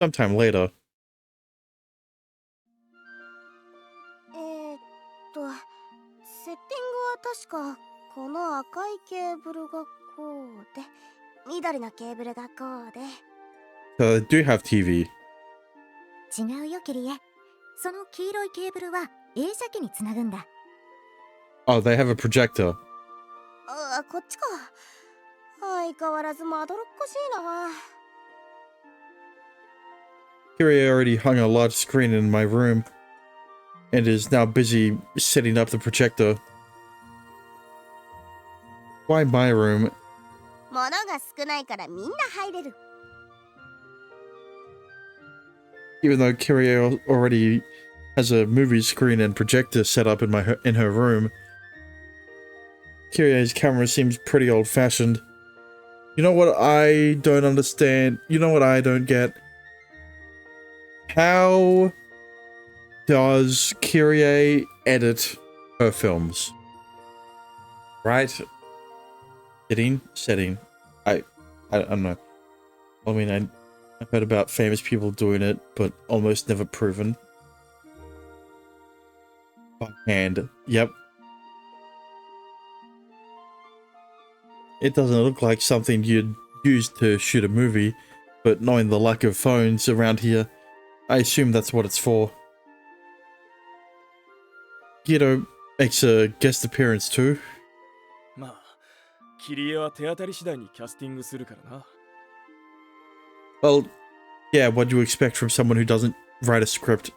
sometime later. セッティングは確かこの赤いケーブルがこうで、緑のケーブルがこうで。So they do have TV. 違うよキリエ、その黄色いケーブルは映写機につなぐんだ。 Oh, they have a projector. ああ、こっちか。相変わらずまどろっこしいな。Kyrie already hung a large screen in my room and is now busy setting up the projector. Why my room? 物が少ないからみんな入れる。Even though Kyrie already has a movie screen and projector set up in her room, Kyrie's camera seems pretty old-fashioned. You know what I don't understand? You know what I don't get? How does Kyrie edit her films? Right? Setting. I don't know. I mean, I've heard about famous people doing it, but almost never proven. By hand. Yep. It doesn't look like something you'd use to shoot a movie, but knowing the lack of phones around here, I assume that's what it's for. Guido makes a guest appearance too. まあ、キリエは手当たり次第にキャスティングするからな。Well, yeah, what do you expect from someone who doesn't write a script?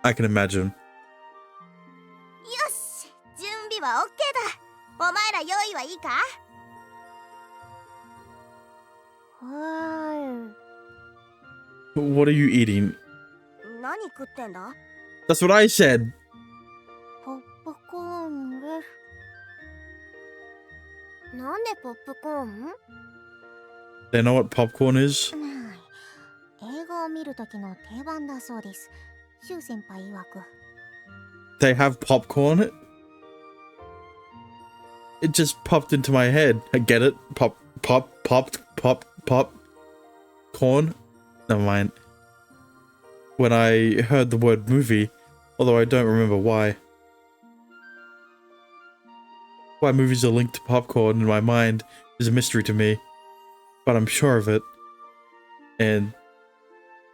I can imagine. よし、準備は OK だ。お前ら用意はいいか？は What are you eating? 何食ってんだ？ That's what I said! ポップコーンです。なんでポップコーン？ They know what popcorn is? 映画を見るときの定番だそうです。シュウ先輩曰く。 They have popcorn? It just popped into my head. I get it. Pop. Corn? Never mind. When I heard the word movie, although I don't remember why. Why movies are linked to popcorn in my mind is a mystery to me. But I'm sure of it. And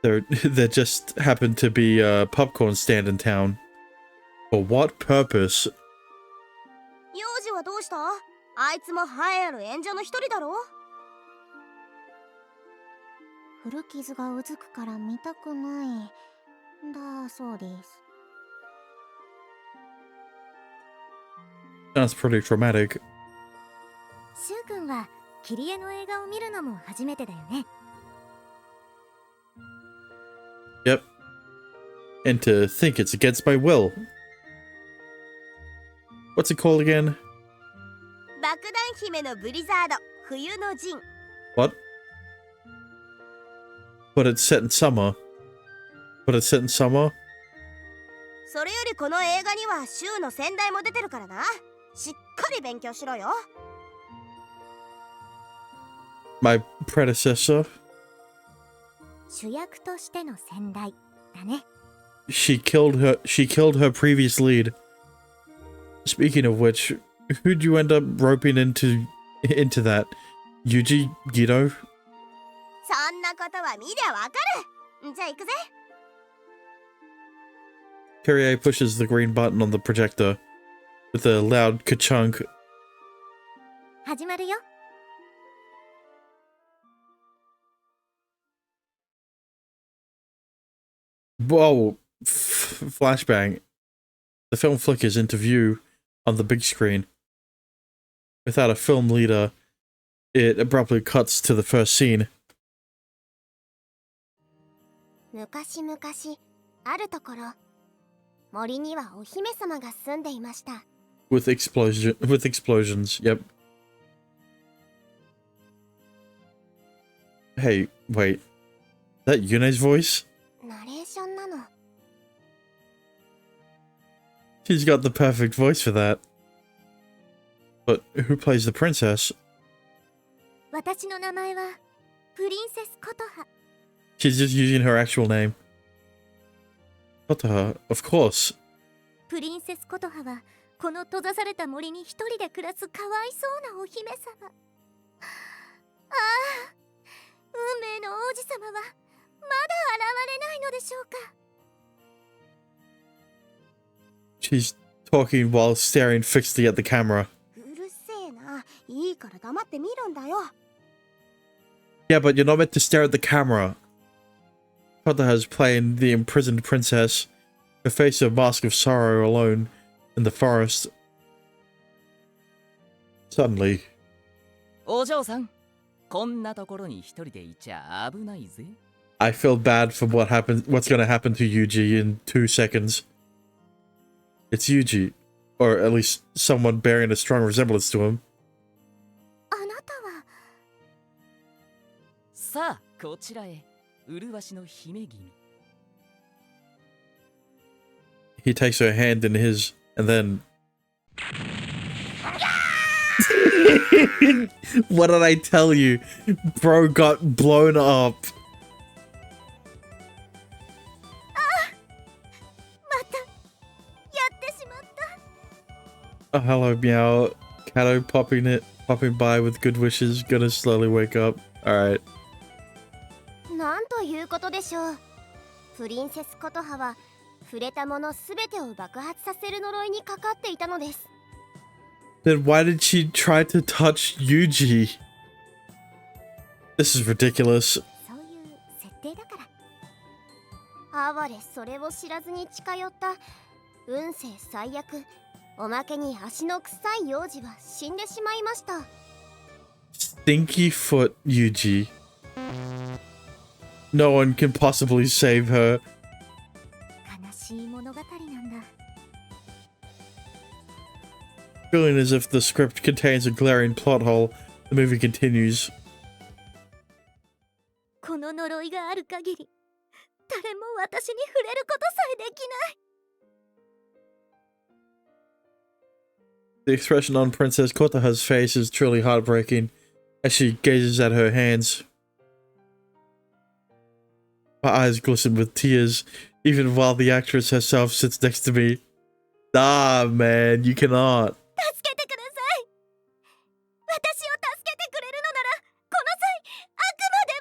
there just happened to be a popcorn stand in town. For what purpose? 幼児はどうした？あいつも栄えある演者の一人だろ？古傷がうずくから見たくないだそうです。 Sounds pretty traumatic. シュウ君はキリエの映画を見るのも初めてだよね。 Yep. And to think it's against my will. What's it called again? 爆弾姫のブリザード、冬の陣。 What? But it's set in summer. But it's set in summer? それよりこの映画には週の先代も出てるからな。しっかり勉強しろよ。My predecessor? 主役としての先代だね。 She killed her previous lead. Speaking of which, who'd you end up roping into that? Yuji? Guido? そんなことは見りゃわかる。じゃあ行くぜ。 Kyrie pushes the green button on the projector with a loud ka-chunk. 始まるよ。 Whoa! Flashbang. The film flickers into view on the big screen. Without a film leader, it abruptly cuts to the first scene. 昔々あるところ、森にはお姫様が住んでいました。 With explosions, yep. Hey, wait. That Yune's voice? ナレーションなの。 She's got the perfect voice for that. But who plays the princess? 私の名前はプリンセスコトハ。She's just using her actual name. Kotoha, of course. プリンセスコトハはこの閉ざされた森に一人で暮らすかわいそうなお姫様。ああ、運命の王子様はまだ現れないのでしょうか。 She's talking while staring fixedly at the camera. うるせえな。いいから黙って見るんだよ。 Yeah, but you're not meant to stare at the camera. Kotoha's playing the imprisoned princess, her face a mask of sorrow alone in the forest. Suddenly, お嬢さん、こんなところに一人でいちゃ危ないぜ。 I feel bad for what's gonna happen to Yuji in 2 seconds. It's Yuji, or at least someone bearing a strong resemblance to him. あなたは。さあ、こちらへ。麗しの姫君。 He takes her hand in his, and then... What did I tell you? Bro got blown up. またやってしまった。 Oh, hello, Meow. Kato popping by with good wishes. Gonna slowly wake up. Alright. なんということでしょう。プリンセスコトハは触れたものすべてを爆発させる呪いにかかっていたのです。 Then why did she try to touch Yuji? This is ridiculous. そういう設定だから。哀れそれを知らずに近寄った運勢最悪。おまけに足の臭い幼児は死んでしまいました。 Stinky foot Yuji. No one can possibly save her. 悲しい物語なんだ。 Feeling as if the script contains a glaring plot hole, the movie continues. この呪いがある限り誰も私に触れることさえできない。 The expression on Princess Kotoha's face is truly heartbreaking as she gazes at her hands. My eyes glisten with tears, even while the actress herself sits next to me. Nah, man, you cannot. 助けてください。私を助けてくれるのならこの際あくまで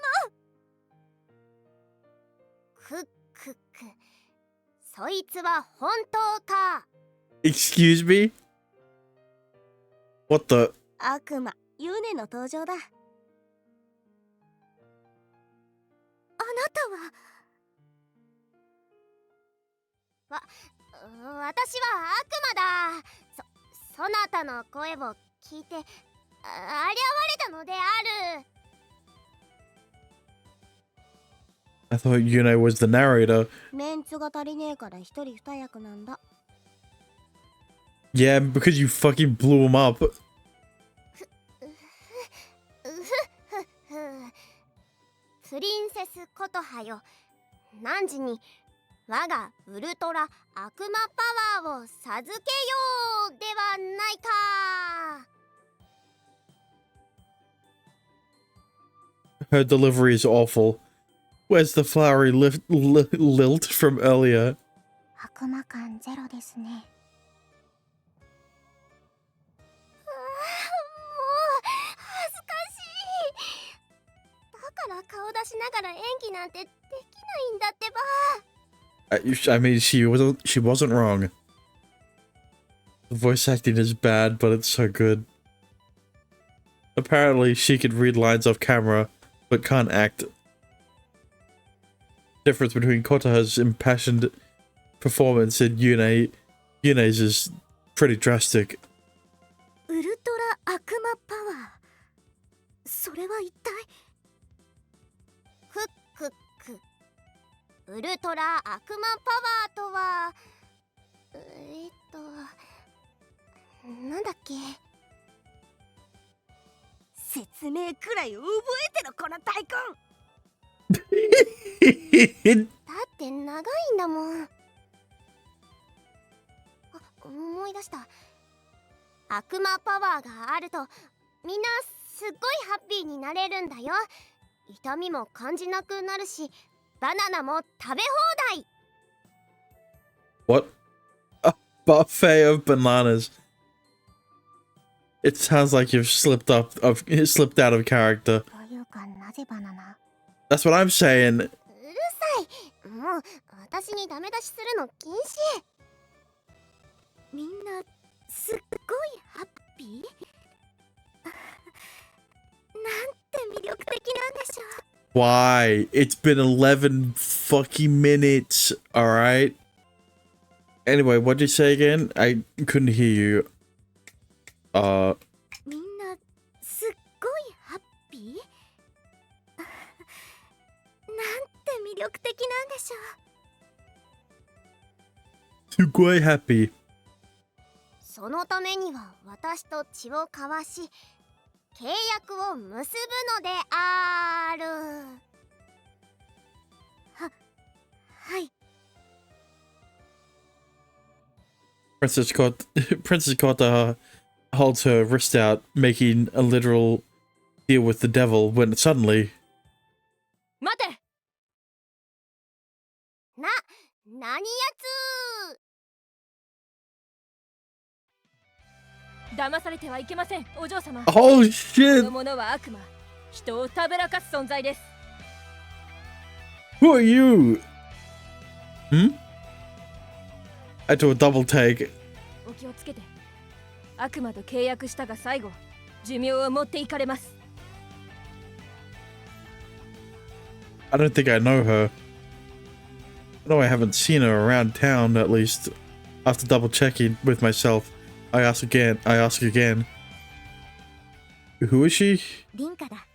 も。くっくっく。そいつは本当か。 Excuse me? What the? 悪魔ユネの登場だ。あなたは。私は悪魔だ。そなたの声を聞いてありゃわれたのである。 I thought Yune was the narrator. メンツが足りねえから一人二役なんだ。 Yeah, because you fucking blew him up. プリンセスコトハよ、汝に我がウルトラ悪魔パワーを授けようではないか。 Her delivery is awful. Where's the flowery lilt from earlier? 悪魔感ゼロですね。もう恥ずかしい。だから顔出しながら演技なんてできないんだってば。 I mean, she wasn't wrong. The voice acting is bad, but it's so good. Apparently, she could read lines off camera, but can't act. Difference between Kotoha's impassioned performance and Yune's is pretty drastic. ウルトラ悪魔パワー。それは一体。クックック。ウルトラ悪魔パワーとはなんだっけ。説明くらい覚えてろこの大根。だって長いんだもん。あ、思い出した。悪魔パワーがあるとみんなすっごいハッピーになれるんだよ。痛みも感じなくなるしバナナも食べ放題。 What? A buffet of bananas. It sounds like you've slipped out of character. というかなぜバナナ？ That's what I'm saying. うるさい。もう私にダメ出しするの禁止。みんなすっごいハッピー。なんて魅力的なんでしょう。 Why? It's been 11 fucking minutes, alright? Anyway, what'd you say again? I couldn't hear you. みんなすっごいハッピー。なんて魅力的なんでしょう。 Sugoi happy. そのためには私と血を交わし契約を結ぶのである。はい。 Princess Kota holds her wrist out, making a literal deal with the devil when suddenly... 待て。何やつ。騙されてはいけません、お嬢様。 Oh こ shit! の者は悪魔、人をたぶらかす存在です。 Who are you? I do a double take. お気をつけて。悪魔と契約したが最後、寿命を持っていかれます。 I don't think I know her. No, I haven't seen her around town, at least. After double checking with myself, I ask again. Who is she? リンカだ。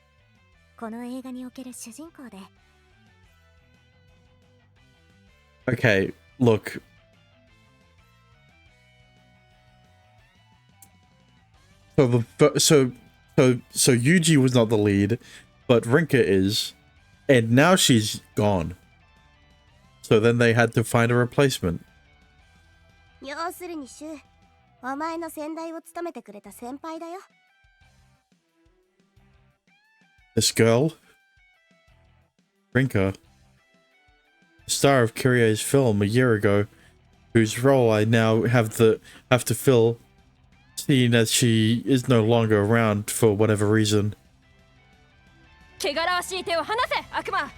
この映画における主人公で。 Okay, look. So Yuji was not the lead, but Rinka is, and now she's gone. So then they had to find a replacement. 要するにシュウ、お前の先代を務めてくれた先輩だよ。 This girl, Rinka, the star of Kyrie's film a year ago, whose role I now have to fill, seeing as she is no longer around for whatever reason. 汚らわしい手を離せ、悪魔。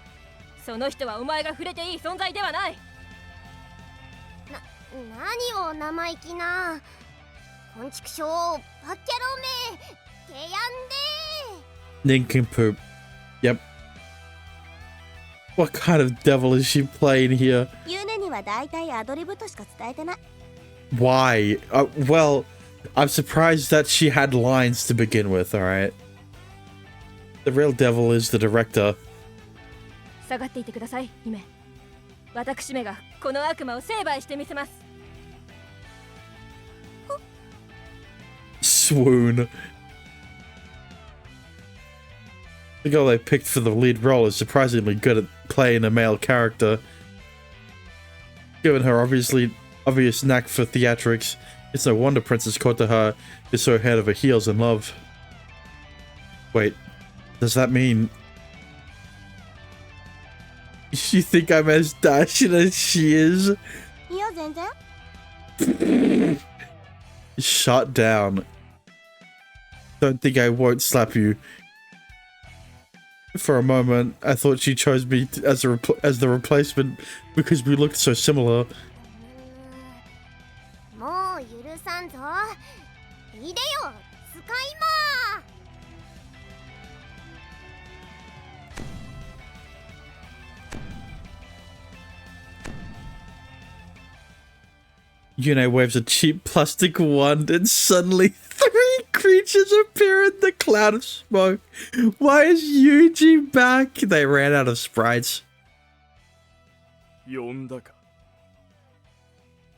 その人はお前が触れていい存在ではない。何を生意気な。こんちくしょう、バッキャロめ、てやんで。 Nincompoop. Yep. What kind of devil is she playing here? ユネにはだいたいアドリブとしか伝えてない。 Why? Well, I'm surprised that she had lines to begin with, alright? The real devil is the director. 下がっていてください、姫。私めがこの悪魔を成敗してみせます。 Swoon. The girl they picked for the lead role is surprisingly good at playing a male character. Given her obvious knack for theatrics, it's no wonder Princess Kotoha is so head over heels in love. Wait, does that mean... You think I'm as dashing as she is? いや、全然。 Shut down. Don't think I won't slap you. For a moment, I thought she chose me as the replacement because we looked so similar. もう許さんぞ。いでよ、使いま。 Yune waves a cheap plastic wand and suddenly 3 creatures appear in the cloud of smoke. Why is Yuji back? They ran out of sprites. 呼んだか。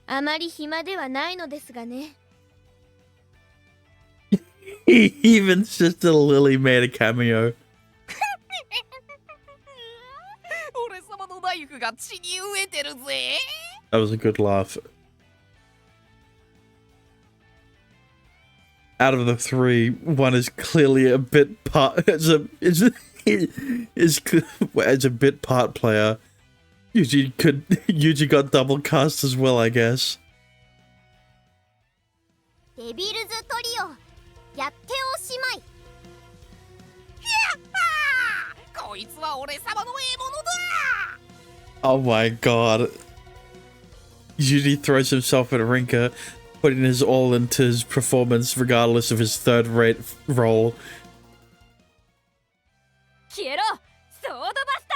あまり暇ではないのですがね。 Even Sister Lily made a cameo. 俺様のナイフが血に飢えてるぜ。 That was a good laugh. Out of the 3, one is clearly a bit part as a bit part player, Yuji got double cast as well, I guess. デビルズトリオやっておしまい。こいつは俺様の獲物だ。 Oh my god. Yuji throws himself at Rinka, putting his all into his performance regardless of his third-rate role. 消えろソードバスタ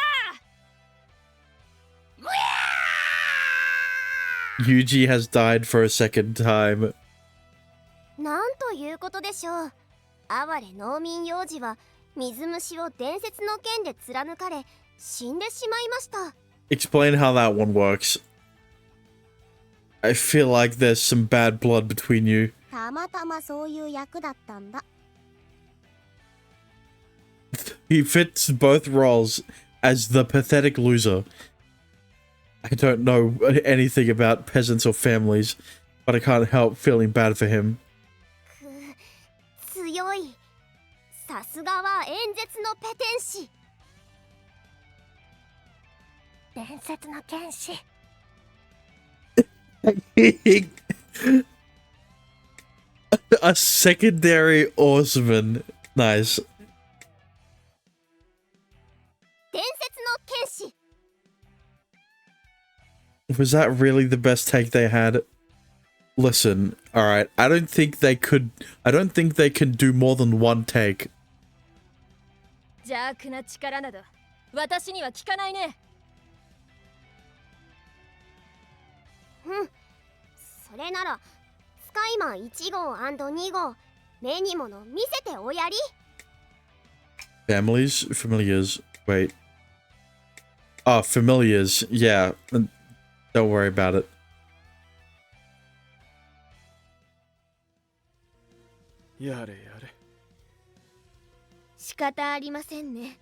ー。 Yuji has died for a second time. なんということでしょう。哀れ農民幼児は水虫を伝説の剣で貫かれ死んでしまいました。 Explain how that one works. I feel like there's some bad blood between you. たまたまそういう役だったんだ。 He fits both roles as the pathetic loser. I don't know anything about peasants or families, but I can't help feeling bad for him. 強い。さすがは演説のペテン師。伝説の剣士。A secondary horseman. Nice. 伝説の剣士。 Was that really the best take they had? Listen, alright, I don't think they can do more than one take. 邪悪な力など私には効かないね。うん。それならスカイマン1号 &2 号目にもの見せておやり。 Families? Familiars. Wait. Oh, familiars. Yeah. Don't worry about it. やれやれ。仕方ありませんね。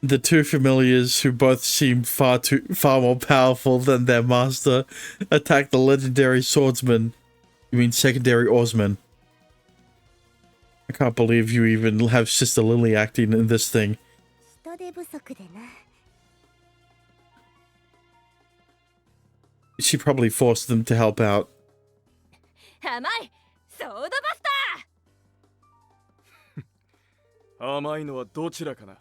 The two familiars, who both seem far more powerful than their master, attack the legendary swordsman. You mean secondary oarsman. I can't believe you even have Sister Lily acting in this thing. 人手不足でな。 She probably forced them to help out. 甘いソードバス甘いのはどちらかな。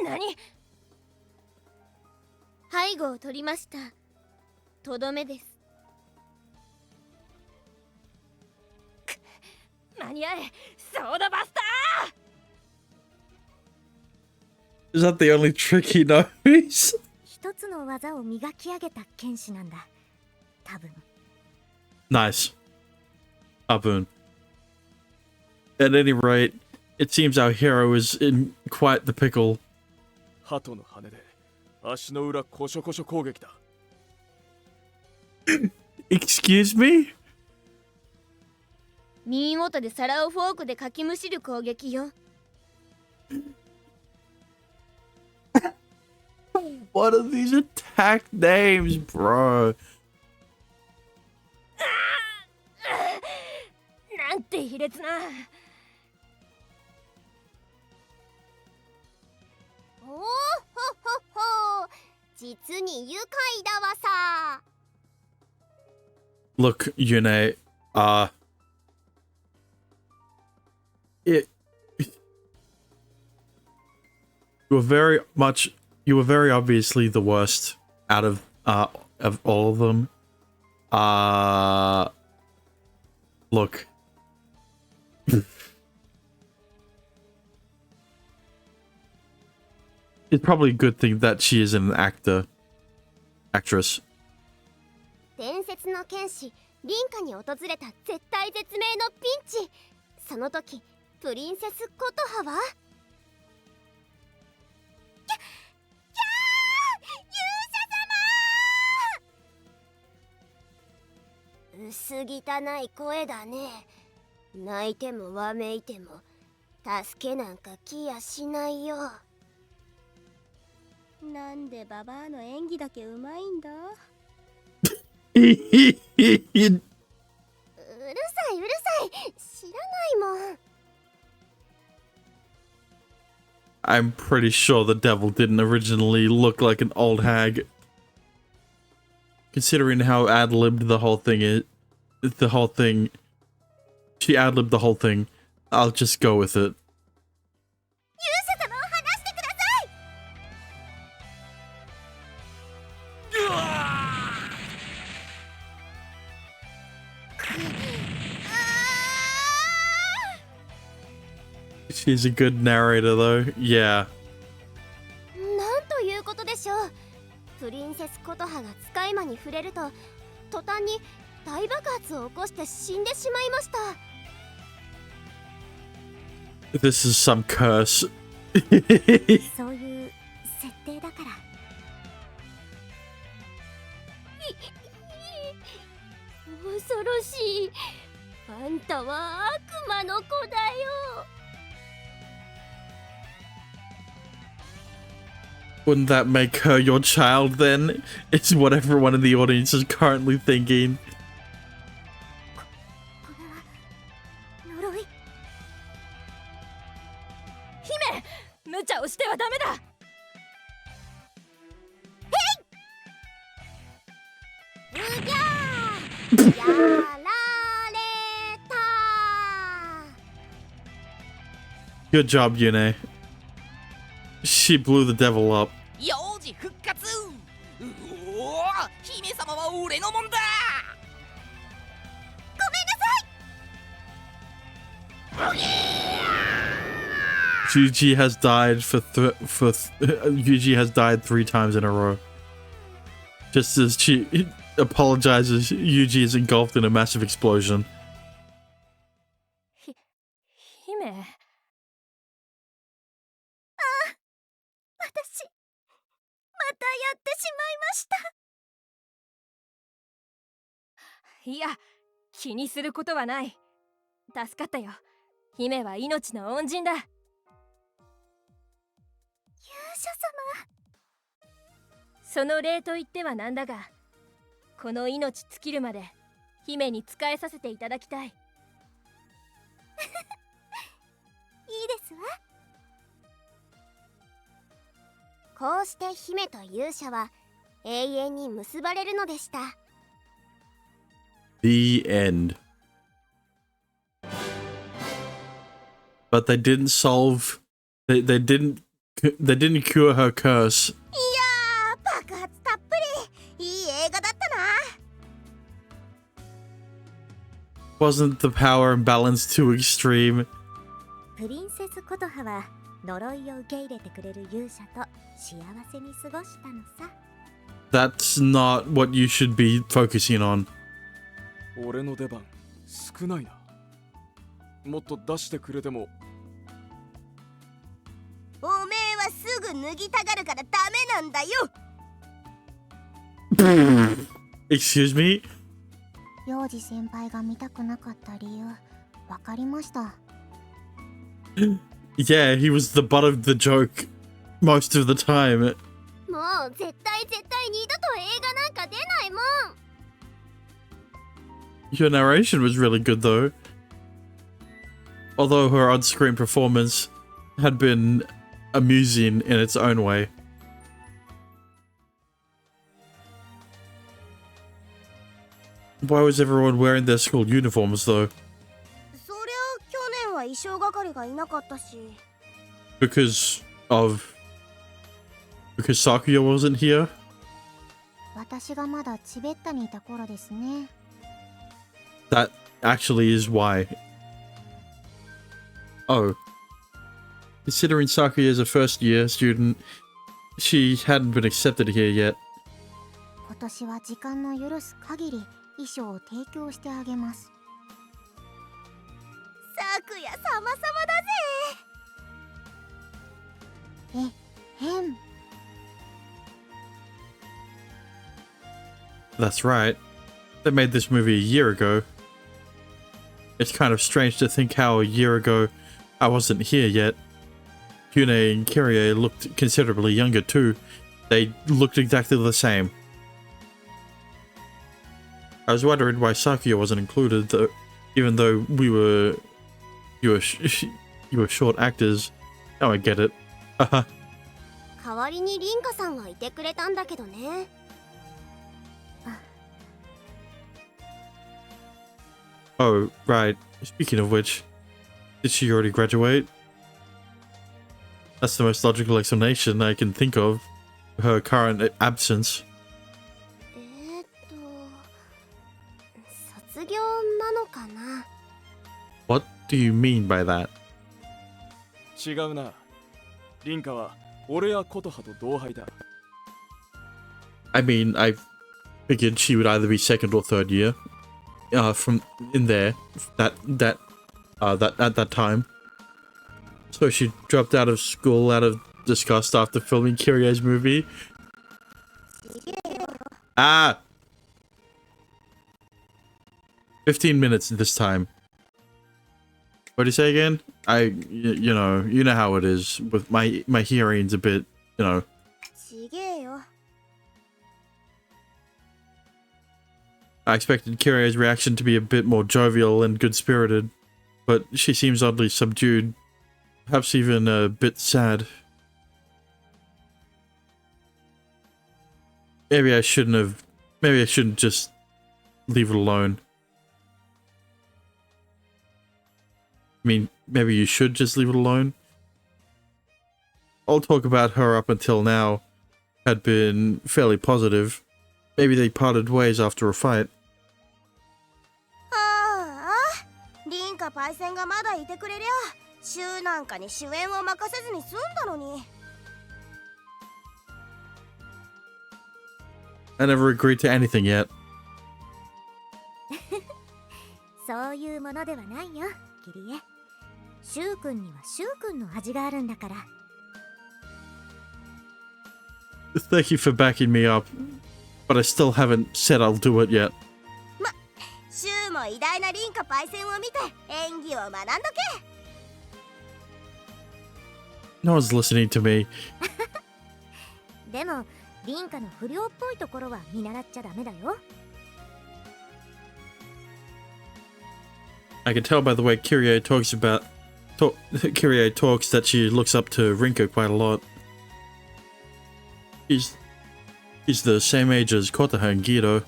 何。背後を取りました。とどめです。間に合えソードバスタ Is that the only trick he knows? 一つの技を磨き上げた剣士なんだ。多分。 Nice. Abun. At any rate, it seems our hero is in quite the pickle. 鳩の羽で足の裏コショコショ攻撃だ。Excuse me? 耳元で皿をフォークでかきむしる攻撃よ。 What are these attack names, bro? なんて卑劣な。おおほほほ。実に愉快だわさ。 Look, Yune, you were very obviously the worst out of all of them. Look. It's probably a good thing that she is an actress. 伝説の剣士リンカに訪れた絶体絶命のピンチ。その時プリンセスコトハは薄汚い声だね。泣いてもわめいても助けなんか来やしないよ。なんでババアの演技だけうまいんだ。うるさいうるさい知らないもん。I'm pretty sure the devil didn't originally look like an old hag. Considering how ad-libbed the whole thing is, she ad-libbed the whole thing, I'll just go with it. 勇者様を離してください。She's a good narrator though, yeah. なんということでしょう。プリンセスコトハが使い魔に触れると途端に大爆発を起こして死んでしまいました。 This is some curse. そういう設定だから。恐ろしい。あんたは悪魔の子だよ。 Wouldn't that make her your child then? It's what everyone in the audience is currently thinking. これは呪い。姫、無茶をしてはダメだ。うぎゃーやられた。 Good job, Yune. She blew the devil up. 幼児復活。うおー、姫様は俺のもんだ。 Yuji has died Yuji has died 3 times in a row. Just as she apologizes, Yuji is engulfed in a massive explosion. 姫、私またやってしまいました。いや、気にすることはない。助かったよ。姫は命の恩人だ。勇者様。その礼と言ってはなんだが、この命尽きるまで姫に仕えさせていただきたい。いいですわ。こうして姫と勇者は永遠に結ばれるのでした。 The end. But they didn't solve. They didn't cure her curse. いやー、爆発たっぷり。いい映画だったな。 Wasn't the power imbalance too extreme? プリンセスコトハは呪いを受け入れてくれる勇者と幸せに過ごしたのさ。 That's not what you should be focusing on. 俺の出番少ないな。もっと出してくれても。おめえはすぐ脱ぎたがるからダメなんだよ。 Excuse me? 幼児先輩が見たくなかった理由、わかりました。Yeah, he was the butt of the joke most of the time. もう絶対二度と映画なんか出ないもん。 Your narration was really good though. Although her on-screen performance had been amusing in its own way. Why was everyone wearing their school uniforms though? そりゃ去年は衣装係がいなかったし。 Because Sakuya wasn't here? 私がまだチベッタにいた頃ですね。That actually is why. Oh. Considering Sakuya is a first year student, she hadn't been accepted here yet. 今年は時間の許す限り衣装を提供してあげます。さくや様々だぜ。変。 That's right. They made this movie a year ago. It's kind of strange to think how a year ago I wasn't here yet. Yune and Kyrie looked considerably younger too. They looked exactly the same. I was wondering why Sakuya wasn't included, though, even though you were short actors. Oh, I get it. 代わりに凛花さんがいてくれたんだけどね。Oh, right. Speaking of which, did she already graduate? That's the most logical explanation I can think of for her current absence. 卒業なのかな。 What do you mean by that? 違うな。凛花は俺や琴葉と同輩だ。I mean, I figured she would either be second or third year. From in there, that at that time. So she dropped out of school out of disgust after filming Kiryo's movie. Ah! 15 minutes this time. What do you say again? You know how it is with my hearing's a bit, you know. ちげえよ。 I expected Kiryo's reaction to be a bit more jovial and good-spirited, but she seems oddly subdued, perhaps even a bit sad. Maybe I shouldn't just leave it alone. I mean, maybe you should just leave it alone. All talk about her up until now had been fairly positive. Maybe they parted ways after a fight. ああ、凛花パイセンがまだいてくれりゃ、週なんかに主演を任せずに済んだのに。I never agreed to anything yet. そういうものではないよ、キリエ。シュウ君にはシュウ君の味があるんだから。Thank you for backing me up, but I still haven't said I'll do it yet. シュウも偉大な凛花パイセンを見て演技を学んどけ。No one's listening to me. でも凛花の不良っぽいところは見習っちゃダメだよ。I can tell by the way Kiryu talks that she looks up to Rinka quite a lot. He's the same age as Kotaha and Gido,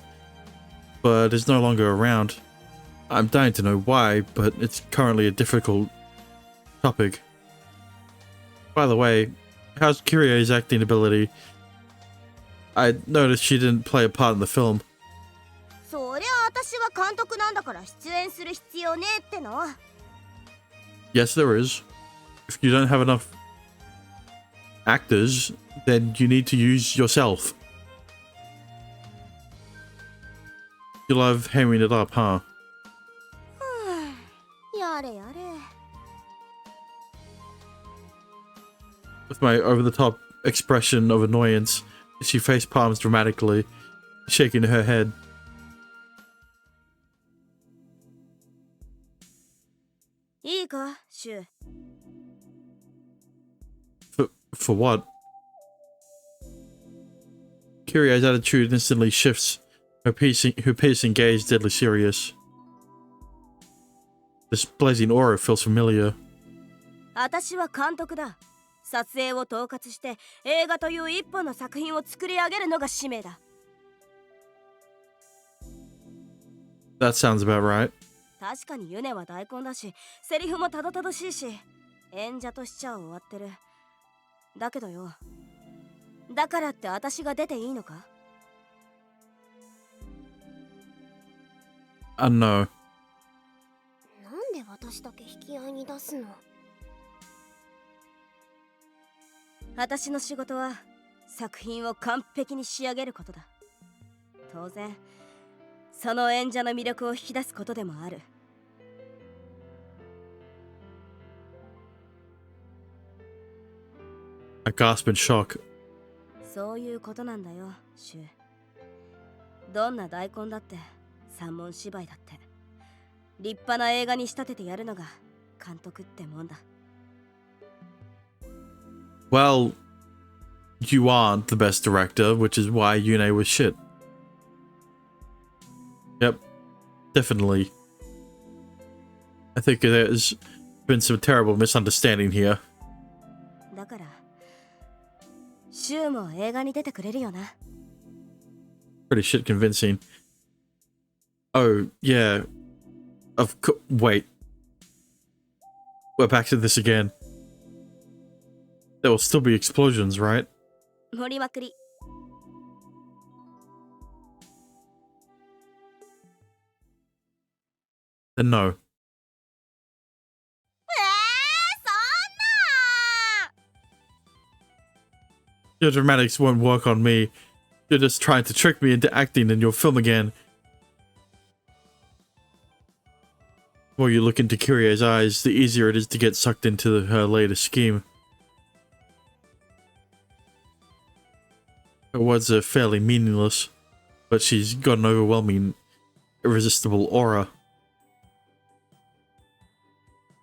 but is no longer around. I'm dying to know why, but it's currently a difficult topic. By the way, how's Kiryu's acting ability? I noticed she didn't play a part in the film. そりゃ私は監督なんだから出演する必要ねえっての。 Yes, there is. If you don't have enough actors, then you need to use yourself. You love hamming it up, huh? やれやれ。 With my over-the-top expression of annoyance, she face palms dramatically, shaking her head. いいか、シュウ。 For what? Kiryu's attitude instantly shifts, her piercing gaze deadly serious. This blazing aura feels familiar. 私は監督だ。撮影を統括して映画という一本の作品を作り上げるのが使命だ。 That sounds about right. 確かにユネは大根だし、セリフもたどたどしいし、演者としちゃ終わってる。だけどよ、だからって私が出ていいのか？ I know. なんで私だけ引き合いに出すの？私の仕事は作品を完璧に仕上げることだ。当然、その演者の魅力を引き出すことでもある。I gasp in shock. そういうことなんだよ、シュウ。どんな大根だって三文芝居だって立派な映画に仕立ててやるのが監督ってもんだ。 Well, you aren't the best director, which is why Yune was shit. Yep, definitely. I think there's been some terrible misunderstanding here. だからシュウも映画に出てくれるよな。 Pretty shit convincing. Oh, yeah. Wait. We're back to this again. There will still be explosions, right? 盛りまくり。 Then no. そんな Your dramatics won't work on me. You're just trying to trick me into acting in your film again. The more you look into Kyrie's eyes, the easier it is to get sucked into her latest scheme. Her words are fairly meaningless, but she's got an overwhelming, irresistible aura.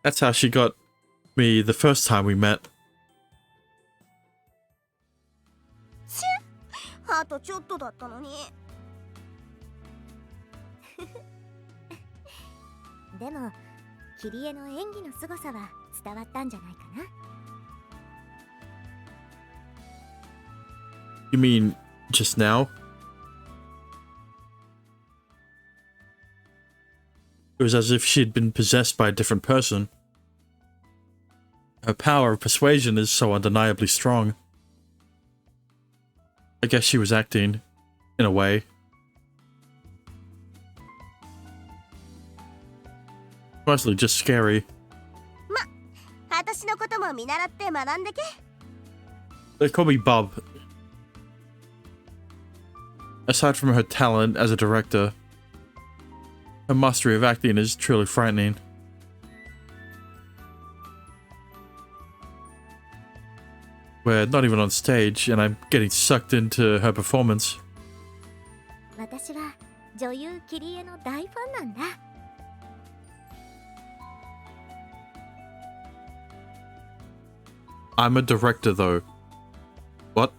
That's how she got me the first time we met. あとちょっとだったのに。でもキリエの演技の凄さは伝わったんじゃないかな。 You mean just now? It was as if she had been possessed by a different person. Her power of persuasion is so undeniably strong. I guess she was acting, in a way. Mostly just scary. 私のことも見習って学んでけ。 They call me Bob. Aside from her talent as a director, her mastery of acting is truly frightening. We're not even on stage, and I'm getting sucked into her performance. 私は女優キリエの大ファンなんだ。 I'm a director, though. What?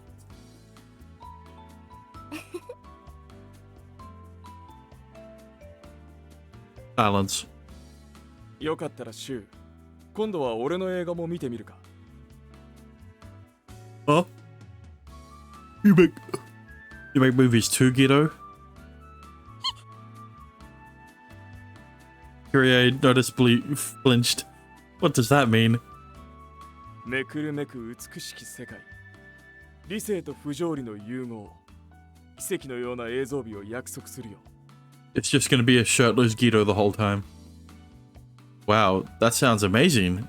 Silence. よかったらシュウ、今度は俺の映画も見てみるか。 Huh? You make movies too, Guido? Kyrie noticeably flinched. What does that mean? めくるめく美しき世界、理性と不条理の融合、奇跡のような映像美を約束するよ。 It's just gonna be a shirtless Guido the whole time. Wow, that sounds amazing.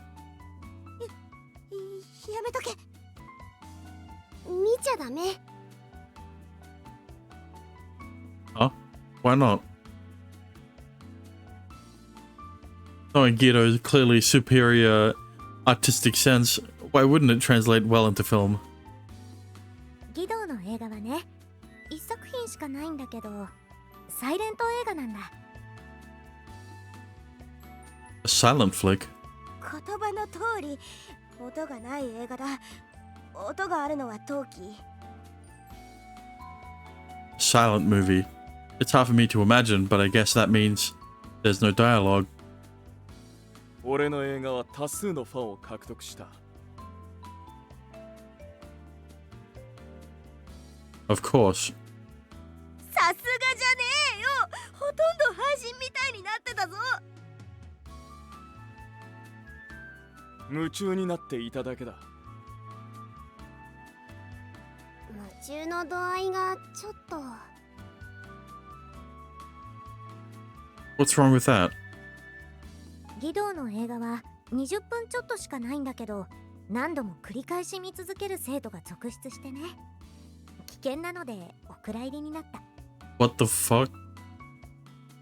やめとけ。見ちゃダメ。 Huh? Why not? Knowing Guido's clearly superior artistic sense, why wouldn't it translate well into film? ギドーの映画はね、一作品しかないんだけど、サイレント映画なんだ。 A silent flick? 言葉の通り、音がない映画だ。音があるのは陶器。 Silent movie. It's hard for me to imagine, but I guess that means there's no dialogue. 俺の映画は多数のファンを獲得した。 Of course. さすがじゃねえよ。ほとんど配信みたいになってたぞ。夢中になっていただけだ。夢中の度合いがちょっと。 What's wrong with that? ギドーの映画は20分ちょっとしかないんだけど、何度も繰り返し見続ける生徒が続出してね。危険なのでお蔵入りになった。 What the fuck?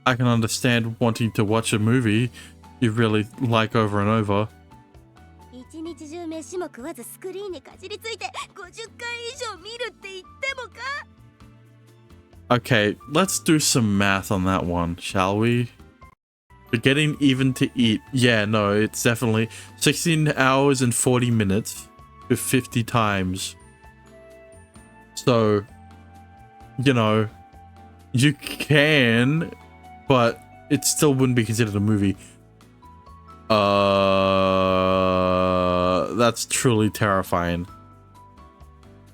I can understand wanting to watch a movie you really like over and over. 一日中飯も食わずスクリーンにかじりついて50回以上見るって言ってもか。 Okay, let's do some math on that one, shall we? Forgetting even to eat. Yeah, no, it's definitely 16 hours and 40 minutes to 50 times. So, you know, you can, but it still wouldn't be considered a movie. That's truly terrifying.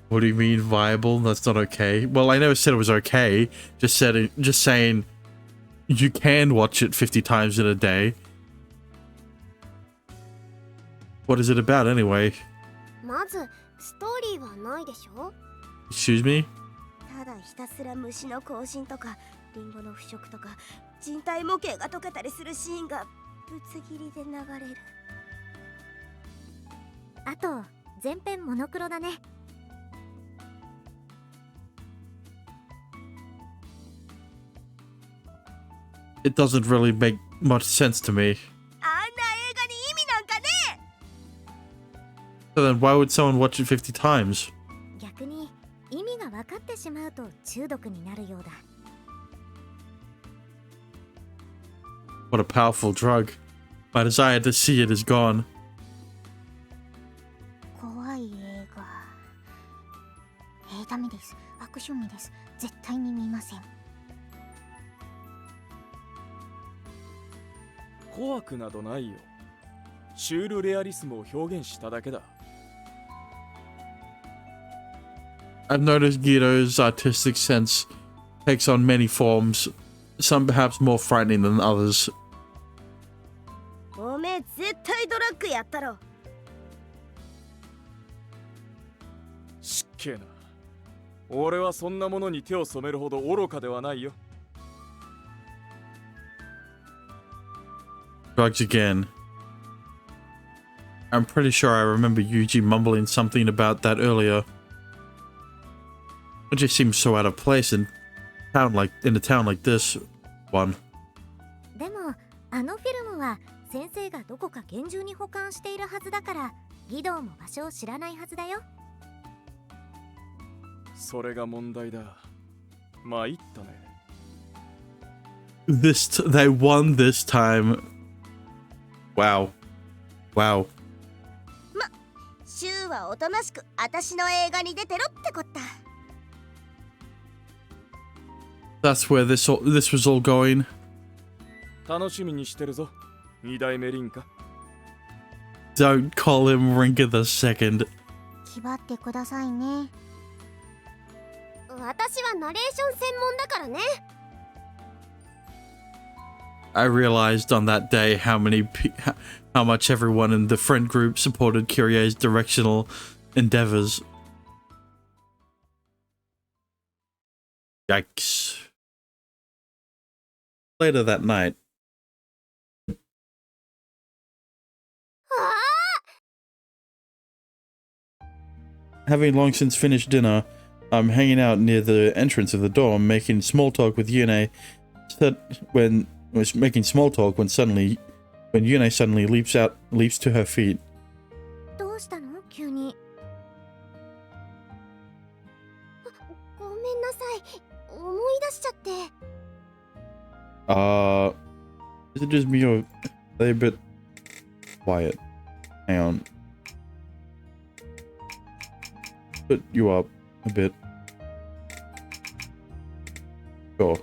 What do you mean viable? That's not okay. Well, I never said it was okay. Just saying you can watch it 50 times in a day. What is it about anyway? まずストーリーはないでしょ。 Excuse me? ただひたすら虫の行進とかリンゴの腐食とか人体模型が溶けたりするシーンがぶつ切りで流れる。あと全編モノクロだね。It doesn't really make much sense to me. あんな映画に意味なんかね So then why would someone watch it 50 times? 逆に意味が分かってしまうと中毒になるようだ。What a powerful drug. My desire to see it is gone. 怖い映画。ダメです。悪趣味です。絶対に見ません。怖くなどないよ。シュールレアリスムを表現しただけだ。I've noticed Guido's artistic sense takes on many forms, some perhaps more frightening than others. おめえ絶対ドラッグやったろ。しっけえな。俺はそんなものに手を染めるほど愚かではないよ。Drugs again. I'm pretty sure I remember Yuji mumbling something about that earlier. It just seems so out of place in a town like this one. でもあのフィルムは先生がどこか厳重に保管しているはずだから義堂も場所を知らないはずだよ。それが問題だ。参ったね。They won this time. Wow. Wow. シューはおとなしく私の映画に出てろってこった。That's where this was all going. 楽しみにしてるぞ。二代目リンカ。Don't call him Rinka the Second. 気張ってくださいね。私はナレーション専門だからね。I realized on that day how much everyone in the friend group supported Kyrie's directional endeavors. Yikes. Later that night. Having long since finished dinner, I'm hanging out near the entrance of the dorm, making small talk with Yune. When Yune suddenly leaps to her feet. どうしたの急に。ごめんなさい。思い出しちゃって。Is it just me or are they a bit quiet? Hang on. Put you up a bit. Sure.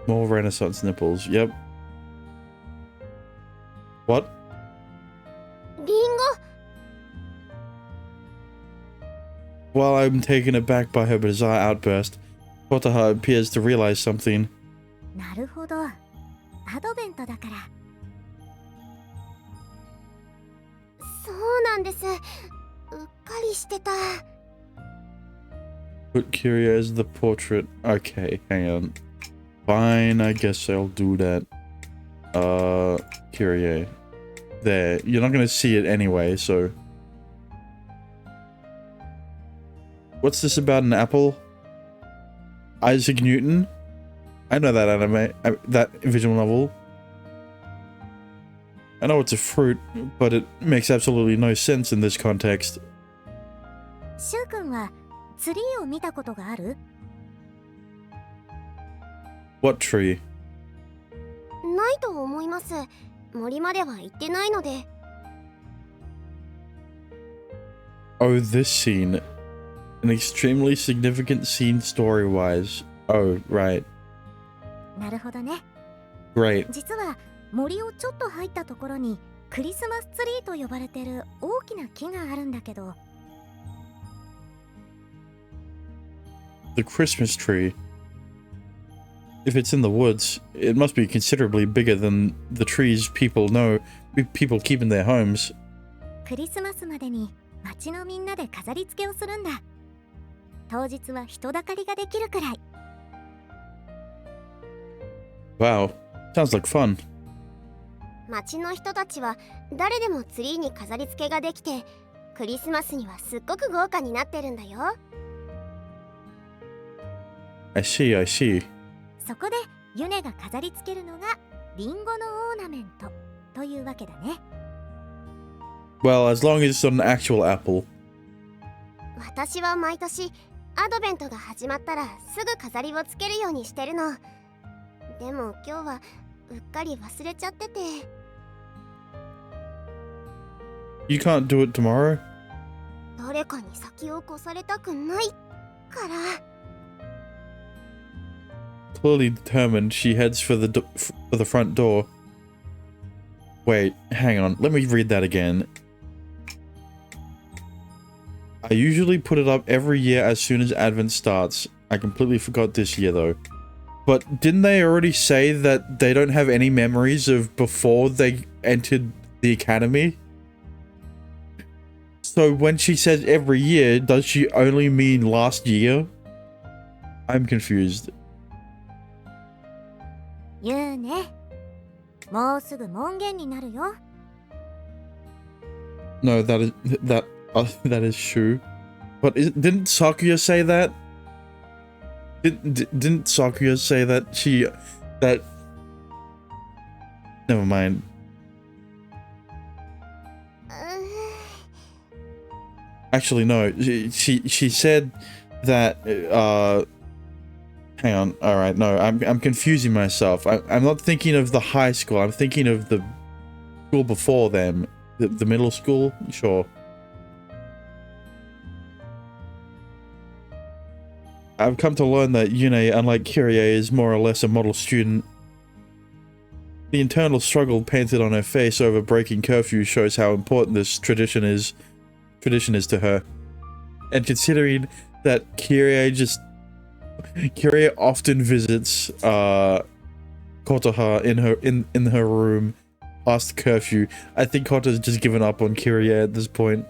More Renaissance nipples. Yep. What? リンゴ。 While I'm taken aback by her bizarre outburst, Kotaha appears to realize something. なるほど。アドベントだから。そうなんです。うっかりしてた。 Put Kyrie as the portrait. Okay, hang on. Fine, I guess I'll do that. Kyrie. There. You're not gonna see it anyway, so... What's this about an apple? Isaac Newton? I know that anime, that visual novel. I know it's a fruit, but it makes absolutely no sense in this context. シュウ君はツリーを見たことがある？ What tree? ないと思います。森までは行ってないので。Oh, this scene. An extremely significant scene story-wise. Oh, right. なるほどね。 Great. 実は森をちょっと入ったところにクリスマスツリーと呼ばれてる大きな木があるんだけど、 The Christmas tree. If it's in the woods, it must be considerably bigger than the trees people keep in their homes. クリスマスまでに町のみんなで飾り付けをするんだ。当日は人だかりができるくらい。 Wow, sounds like fun. 町の人たちは誰でもツリーに飾り付けができて、クリスマスにはすっごく豪華になってるんだよ。 I see, I see. そこでユネが飾り付けるのがリンゴのオーナメントというわけだね。 Well, as long as it's not an actual apple. 私は毎年アドベントが始まったらすぐ飾りをつけるようにしてるの。でも今日はうっかり忘れちゃってて。 You can't do it tomorrow? 誰かに先を越されたくないから。 Clearly determined, she heads for the front door. Wait, hang on. Let me read that again. I usually put it up every year as soon as Advent starts. I completely forgot this year though. But didn't they already say that they don't have any memories of before they entered the academy? So when she says every year, does she only mean last year? I'm confused. ユネ、もうすぐ門限になるよ。 No, that is true. But didn't Sakuya say that? Didn't Sakuya say that that? Never mind. Actually, no. She said that. Hang on. All right. No, I'm confusing myself. I'm not thinking of the high school. I'm thinking of the school before them. The middle school. Sure. I've come to learn that Yune, unlike Kyrie, is more or less a model student. The internal struggle painted on her face over breaking curfew shows how important this tradition is to her. And considering that Kyrie often visits Kotoha in her room past curfew, I think Kotoha's just given up on Kyrie at this point.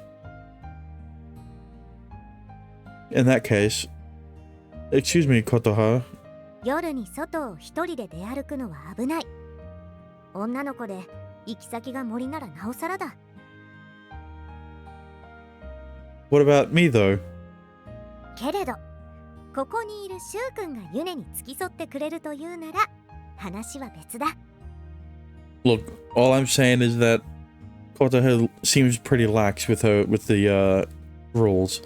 In that case, excuse me, Kotoha. 夜に外を一人で出歩くのは危ない。女の子で行き先が森ならなおさらだ。 What about me though? けれど、ここにいるシュウ君がユネに付き添ってくれるというなら話は別だ。 Look, all I'm saying is that Kotoha seems pretty lax with the rules.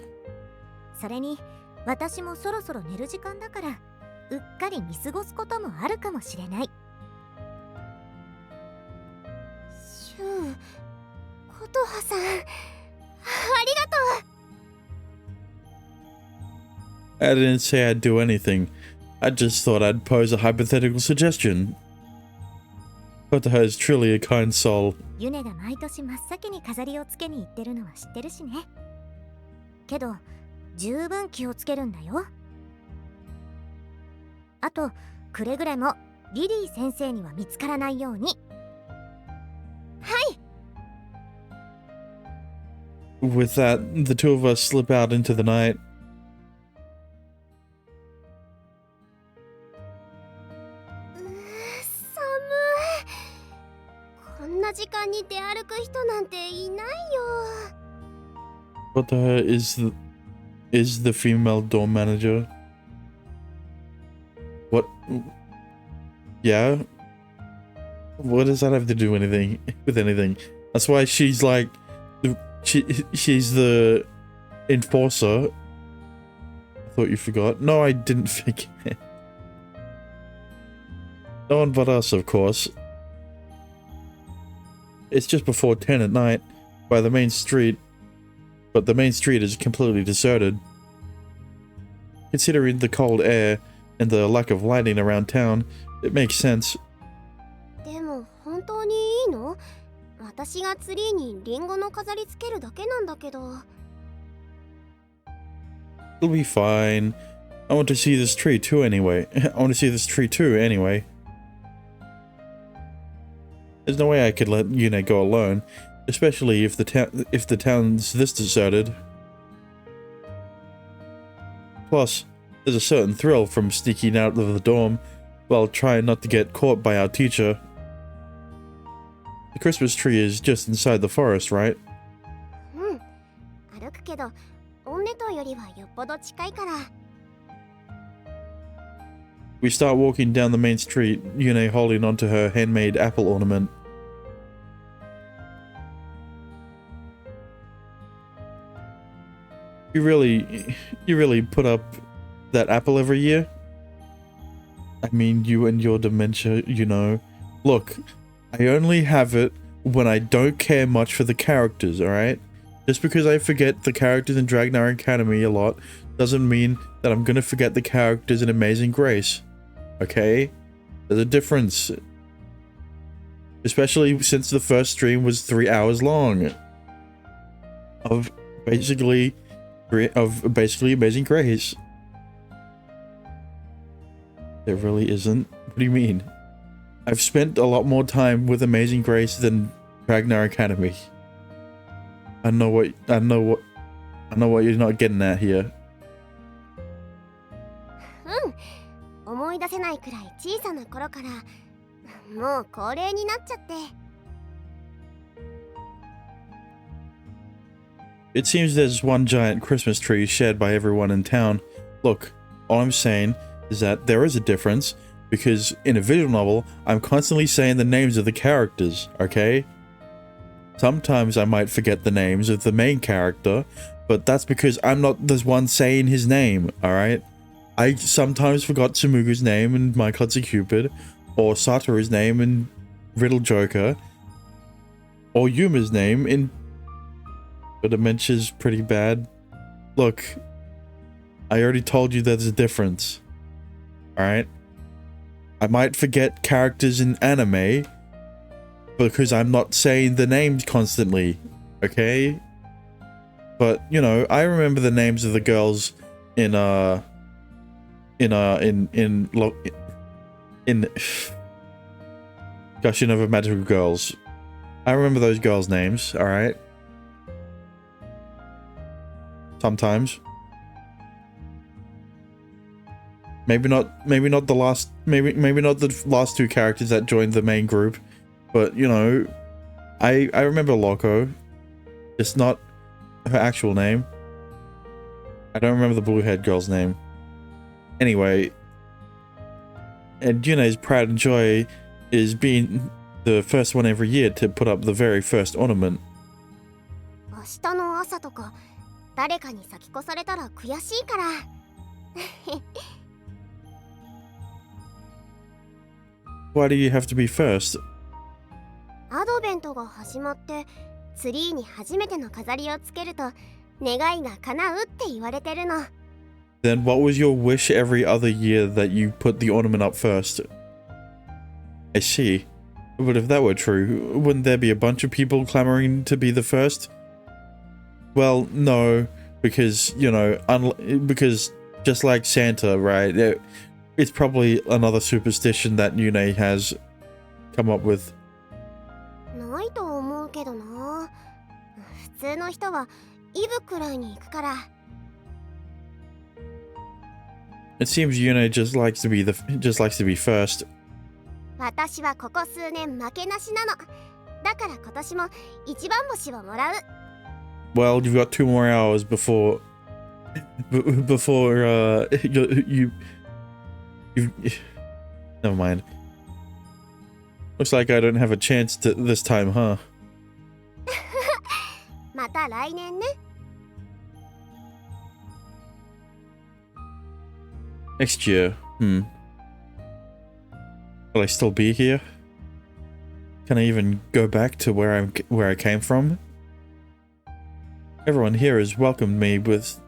それに私もそろそろ寝る時間だからうっかり見過ごすこともあるかもしれない。シュウ、コトハさん、ありがとう。 I didn't say I'd do anything. I just thought I'd pose a hypothetical suggestion. Kotoha is truly a kind soul. ユネが毎年真っ先に飾りをつけに行ってるのは知ってるしね。けど十分気をつけるんだよ。あとくれぐれもリリー先生には見つからないように。はい。 With that, the two of us slip out into the night. こんな時間に出歩く人なんていないよ。 Kotoha is the female dorm manager. What? Yeah? What does that have to do with anything? That's why she's like, she's the enforcer. I thought you forgot. No, I didn't forget. No one but us, of course. It's just before 10 at night by the main street, but the main street is completely deserted. Considering the cold air and the lack of lighting around town, it makes sense. でも本当にいいの？私がツリーにリンゴの飾りつけるだけなんだけど。 It'll be fine. I want to see this tree too anyway. I want to see this tree too anyway. There's no way I could let Yune go alone, especially if the town's this deserted. Plus, there's a certain thrill from sneaking out of the dorm while trying not to get caught by our teacher. The Christmas tree is just inside the forest, right? うん、歩くけどオンネトよりはよっぽど近いから。 We start walking down the main street, Yune holding onto her handmade apple ornament. You really put up that apple every year? I mean, you and your dementia, you know. Look, I only have it when I don't care much for the characters, alright? Just because I forget the characters in Dragnar Academy a lot doesn't mean that I'm gonna forget the characters in Amazing Grace. Okay? There's a difference. Especially since the first stream was 3 hours long. Of basically Amazing Grace. There really isn't. What do you mean? I've spent a lot more time with Amazing Grace than Ragnar Academy. I know what you're not getting at here. うん、思い出せないくらい小さな頃からもう恒例になっちゃって。 It seems there's one giant Christmas tree shared by everyone in town. Look, all I'm saying is that there is a difference, because in a visual novel, I'm constantly saying the names of the characters, okay? Sometimes I might forget the names of the main character, but that's because I'm not the one saying his name, alright? I sometimes forgot Tsumugu's name in My Clumsy Cupid, or Satoru's name in Riddle Joker, or Yuma's name in... But Dementia's pretty bad. Look, I already told you there's a difference. Alright? I might forget characters in anime because I'm not saying the names constantly. Okay? But, you know, I remember the names of the girls in Gushing Over Magical Girls. I remember those girls' names, alright? Sometimes. Maybe not the last maybe not the last two characters that joined the main group, but you know, I remember Loco. It's not her actual name. I don't remember the blue-haired girl's name. Anyway, and Yune's pride and joy is being the first one every year to put up the very first ornament. 明日の朝とか誰かに先越されたら悔しいから。Why do you have to be first? アドベントが始まってツリーに初めての飾りをつけると願いが叶うって言われてるの。 Then what was your wish every other year that you put the ornament up first? I see. But if that were true, wouldn't there be a bunch of people clamoring to be the first? Well, no, because, you know, because just like Santa, right? It's probably another superstition that Yune has come up with. ないと思うけどな。普通の人はイブくらいに行くから。 It seems Yune just likes to be first. 私はここ数年負けなしなの。だから今年も一番星をもらう。 Well, you've got 2 more hours before you never mind. Looks like I don't have a chance to this time, huh? また来年ね。 Next year, Will I still be here? Can I even go back to where I came from? Everyone here has welcomed me with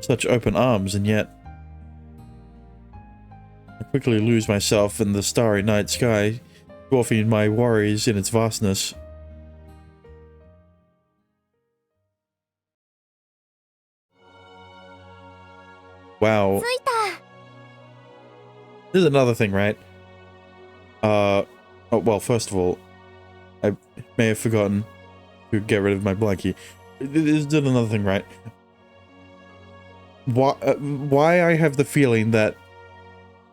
such open arms, and yet I quickly lose myself in the starry night sky, dwarfing my worries in its vastness. Wow. 着いた。 There's another thing, right? Oh, well, first of all, I may have forgotten to get rid of my blankie. There's another thing, right? Why I have the feeling that,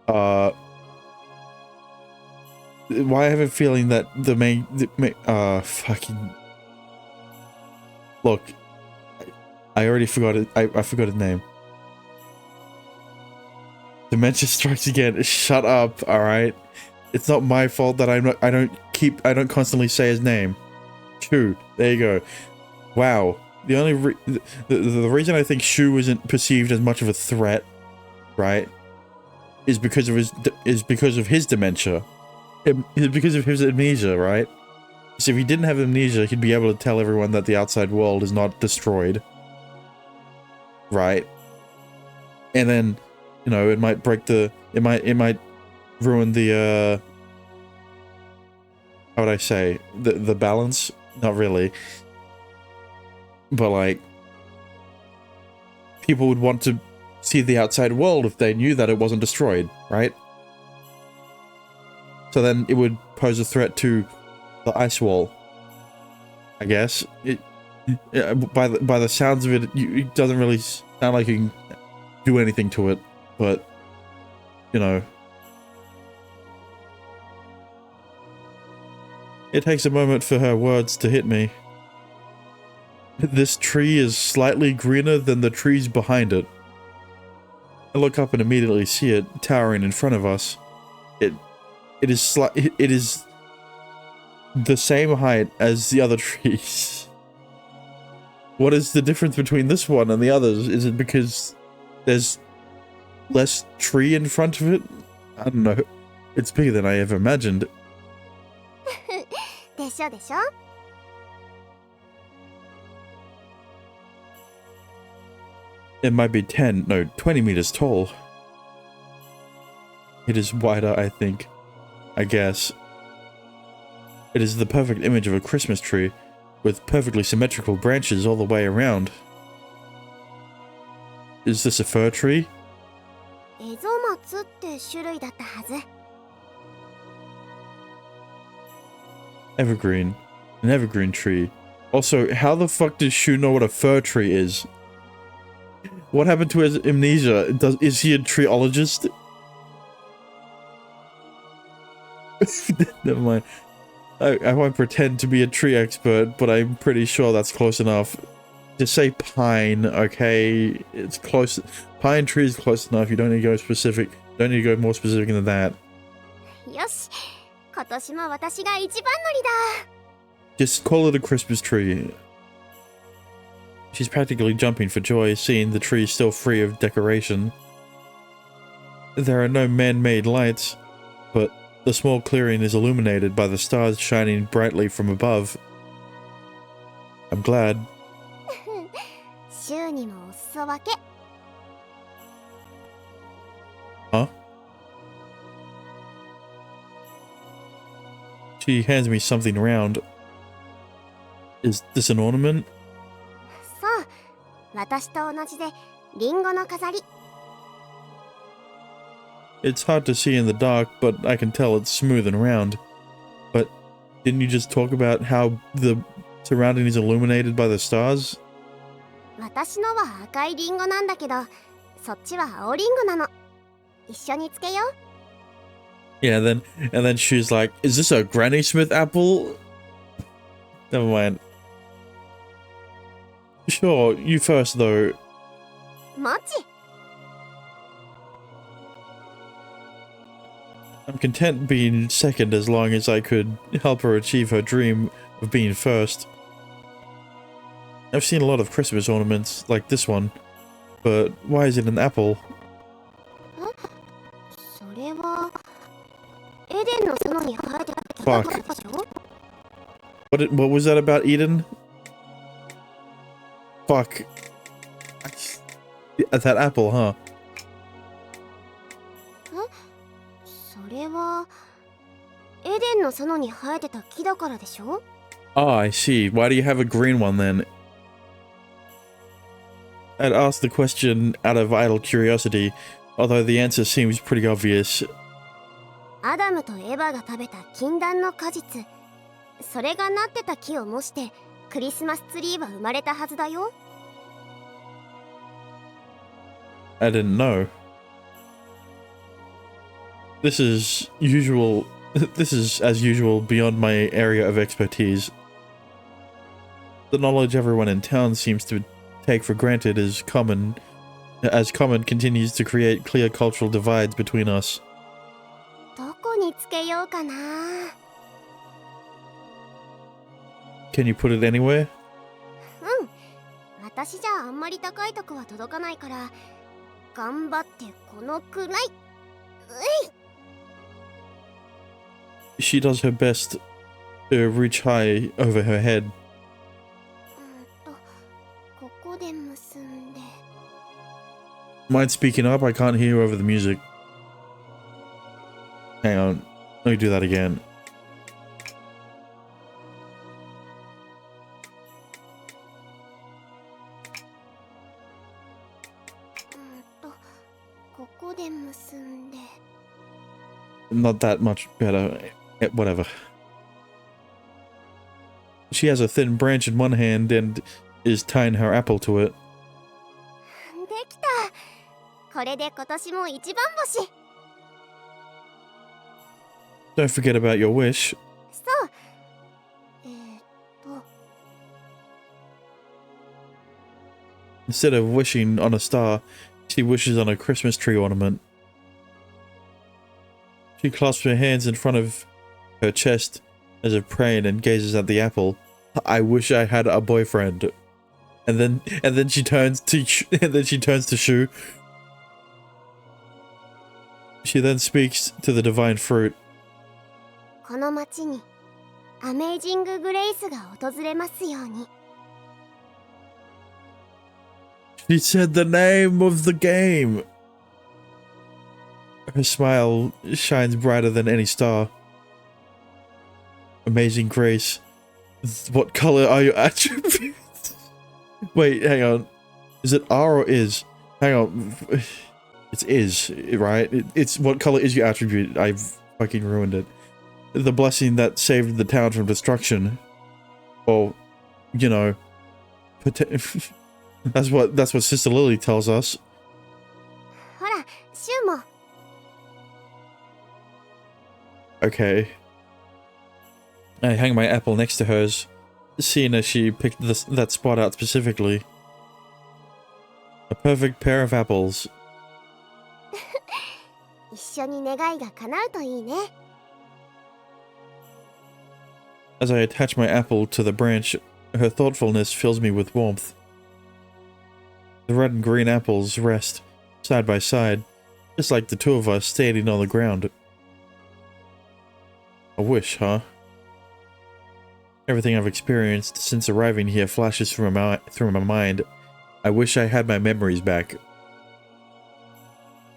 why I have a feeling that the main, fucking, look, I already forgot it, I forgot his name. Dementia strikes again. Shut up, alright? It's not my fault that I don't constantly say his name. Shu. There you go. Wow. The only the reason I think Shu isn't perceived as much of a threat, right, is because of his dementia. Because of his amnesia, right? So if he didn't have amnesia, he'd be able to tell everyone that the outside world is not destroyed. Right? And then, you know, it might break the, it might ruin the, how would I say, the balance? Not really. But like, people would want to see the outside world if they knew that it wasn't destroyed, right? So then it would pose a threat to the ice wall, I guess. By the sounds of it, it doesn't really sound like you can do anything to it, but, you know. It takes a moment for her words to hit me. This tree is slightly greener than the trees behind it. I look up and immediately see it towering in front of us. It is the same height as the other trees. What is the difference between this one and the others? Is it because there's less tree in front of it? I don't know. It's bigger than I ever imagined. でしょでしょ。 It might be 10, no, 20 meters tall. It is wider, I think. I guess. It is the perfect image of a Christmas tree, with perfectly symmetrical branches all the way around. Is this a fir tree? エゾマツって種類だったはず。 Evergreen. An evergreen tree. Also, how the fuck does Shu know what a fir tree is? What happened to his amnesia? Is he a treeologist? Never mind. I won't pretend to be a tree expert, but I'm pretty sure that's close enough. Just say pine, okay? It's close. Pine tree is close enough. You don't need to go specific. Don't need to go more specific than that. よし、今年も私が一番乗りだ。 Just call it a Christmas tree. She's practically jumping for joy, seeing the tree still free of decoration. There are no man-made lights, but the small clearing is illuminated by the stars shining brightly from above. I'm glad. 週にもお裾分け。 Huh? She hands me something round. Is this an ornament? そう、私と同じでリンゴの飾り。 It's hard to see in the dark, but I can tell it's smooth and round. But didn't you just talk about how the surrounding is illuminated by the stars? 私のは赤いリンゴなんだけど、そっちは青リンゴなの。一緒につけよう。 Yeah, and then she's like, "Is this a Granny Smith apple?" Never mind. Sure, you first though. もち。 I'm content being second as long as I could help her achieve her dream of being first. I've seen a lot of Christmas ornaments like this one, but why is it an apple? それはエデンの園に生えてた木だからでしょ。 What was that about Eden? Fuck. That apple, huh? それはエデンの園に生えてた木だからでしょ。 Oh, I see. Why do you have a green one then? I'd asked the question out of idle curiosity, although the answer seems pretty obvious. アダムとエヴァが食べた禁断の果実、それがなってた木を模してクリスマスツリーは生まれたはずだよ。 I didn't know. This is usual. This is, as usual, beyond my area of expertise. The knowledge everyone in town seems to take for granted is common, as common continues to create clear cultural divides between us. どこにつけようかな。 Can you put it anywhere? うん。私じゃあんまり高いとこは届かないから、頑張ってこのくらい。うい。 She does her best to reach high over her head. ここで結んで。 Mind speaking up? I can't hear you over the music. Hang on. Let me do that again. ここで結んで。 Not that much better. Whatever. She has a thin branch in one hand and is tying her apple to it. できた。これで今年も一番星。 Don't forget about your wish. そう。Instead of wishing on a star, she wishes on a Christmas tree ornament. She clasps her hands in front of her chest as if praying and gazes at the apple. I wish I had a boyfriend. And then she turns to Shu. She then speaks to the divine fruit. この町にアメイジング・グレイスが訪れますように。 She said the name of the game. Her smile shines brighter than any star. Amazing grace. What color are your attributes? Wait, hang on. Is it R or is? Hang on. It's is, right? It's what color is your attribute? I've fucking ruined it. The blessing that saved the town from destruction. Or, you know, that's what Sister Lily tells us. ほら、シュウも。 Okay. I hang my apple next to hers, seeing as she picked that spot out specifically. A perfect pair of apples. 一緒に願いが叶うといいね。 As I attach my apple to the branch, her thoughtfulness fills me with warmth. The red and green apples rest side by side, just like the two of us standing on the ground. A wish, huh? Everything I've experienced since arriving here flashes through my mind. I wish I had my memories back.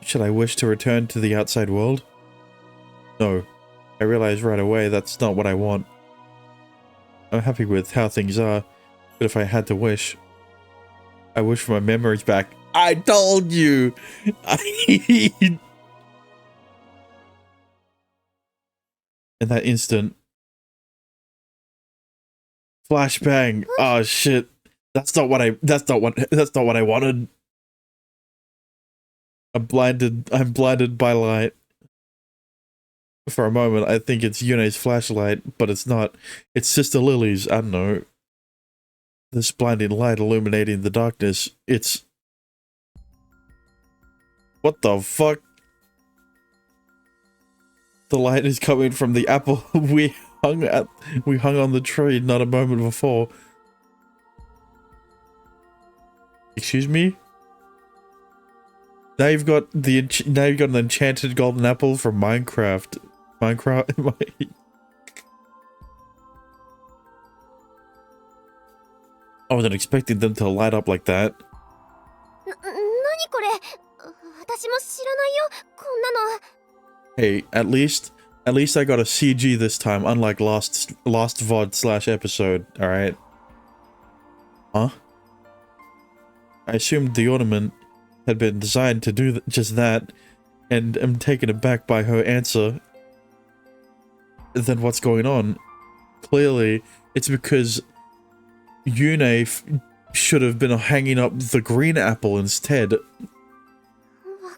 Should I wish to return to the outside world? No. I realize right away that's not what I want. I'm happy with how things are, but if I had to wish, I wish for my memories back. I told you! In that instant, flashbang. Oh shit. That's not what I wanted. I'm blinded by light. For a moment, I think it's Yune's flashlight, but it's not. It's Sister Lily's. I don't know. This blinding light illuminating the darkness. It's... What the fuck? The light is coming from the apple we hung on the tree not a moment before. Excuse me? Now you've got an enchanted golden apple from Minecraft. I wasn't expecting them to light up like that. なにこれ？私も知らないよ。こんなの。 Hey, at least I got a CG this time, unlike last VOD/episode. All right. Huh? I assumed the ornament had been designed to do just that, and am taken aback by her answer. Then what's going on? Clearly, it's because Yune should have been hanging up the green apple instead. わ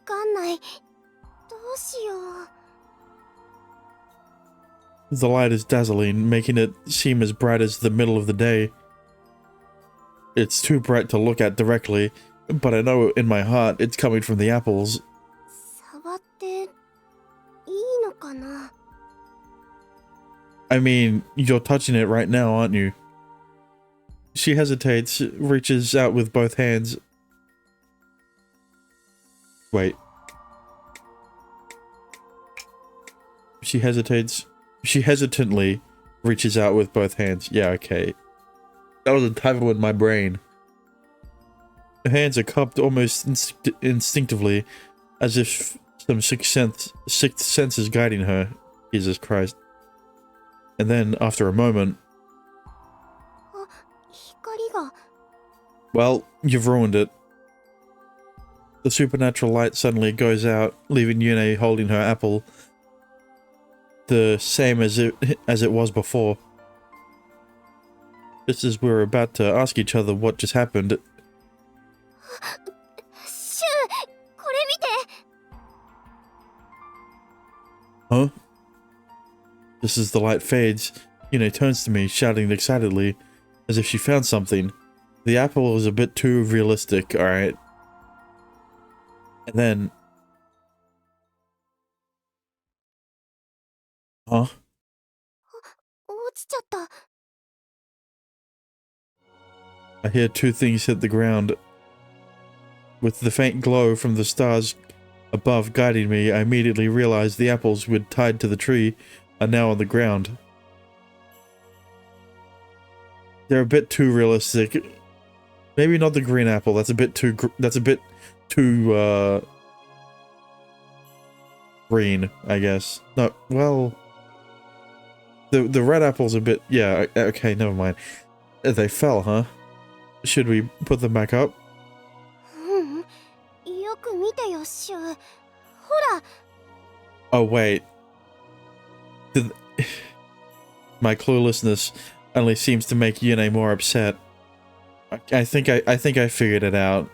かんない。どうしよう。 The light is dazzling, making it seem as bright as the middle of the day. It's too bright to look at directly, but I know in my heart it's coming from the apples. 触っていいのかな。 I mean, you're touching it right now, aren't you? She hesitates, reaches out with both hands. Wait. She hesitates. She hesitantly reaches out with both hands. Yeah, okay. That was a typo in my brain. Her hands are cupped almost instinctively, as if some sixth sense is guiding her. Jesus Christ. And then, after a moment... 光が。 Well, you've ruined it. The supernatural light suddenly goes out, leaving Yune holding her apple. The same as it was before. Just as we were about to ask each other what just happened. シュウ、これ見て。 Huh? Just as the light fades, Yune turns to me, shouting excitedly, as if she found something. The apple is a bit too realistic, alright? And then... Huh? 落ちちゃった。 I hear two things hit the ground. With the faint glow from the stars above guiding me, I immediately realized the apples we'd tied to the tree are now on the ground. They're a bit too realistic. Maybe not the green apple. That's a bit too green, I guess. No, well, the red apple's a bit. Yeah, okay, never mind. They fell, huh? Should we put them back up? ううん。よく見てよ、シュウ。ほら。 Oh wait. My cluelessness only seems to make Yune more upset. I think I figured it out.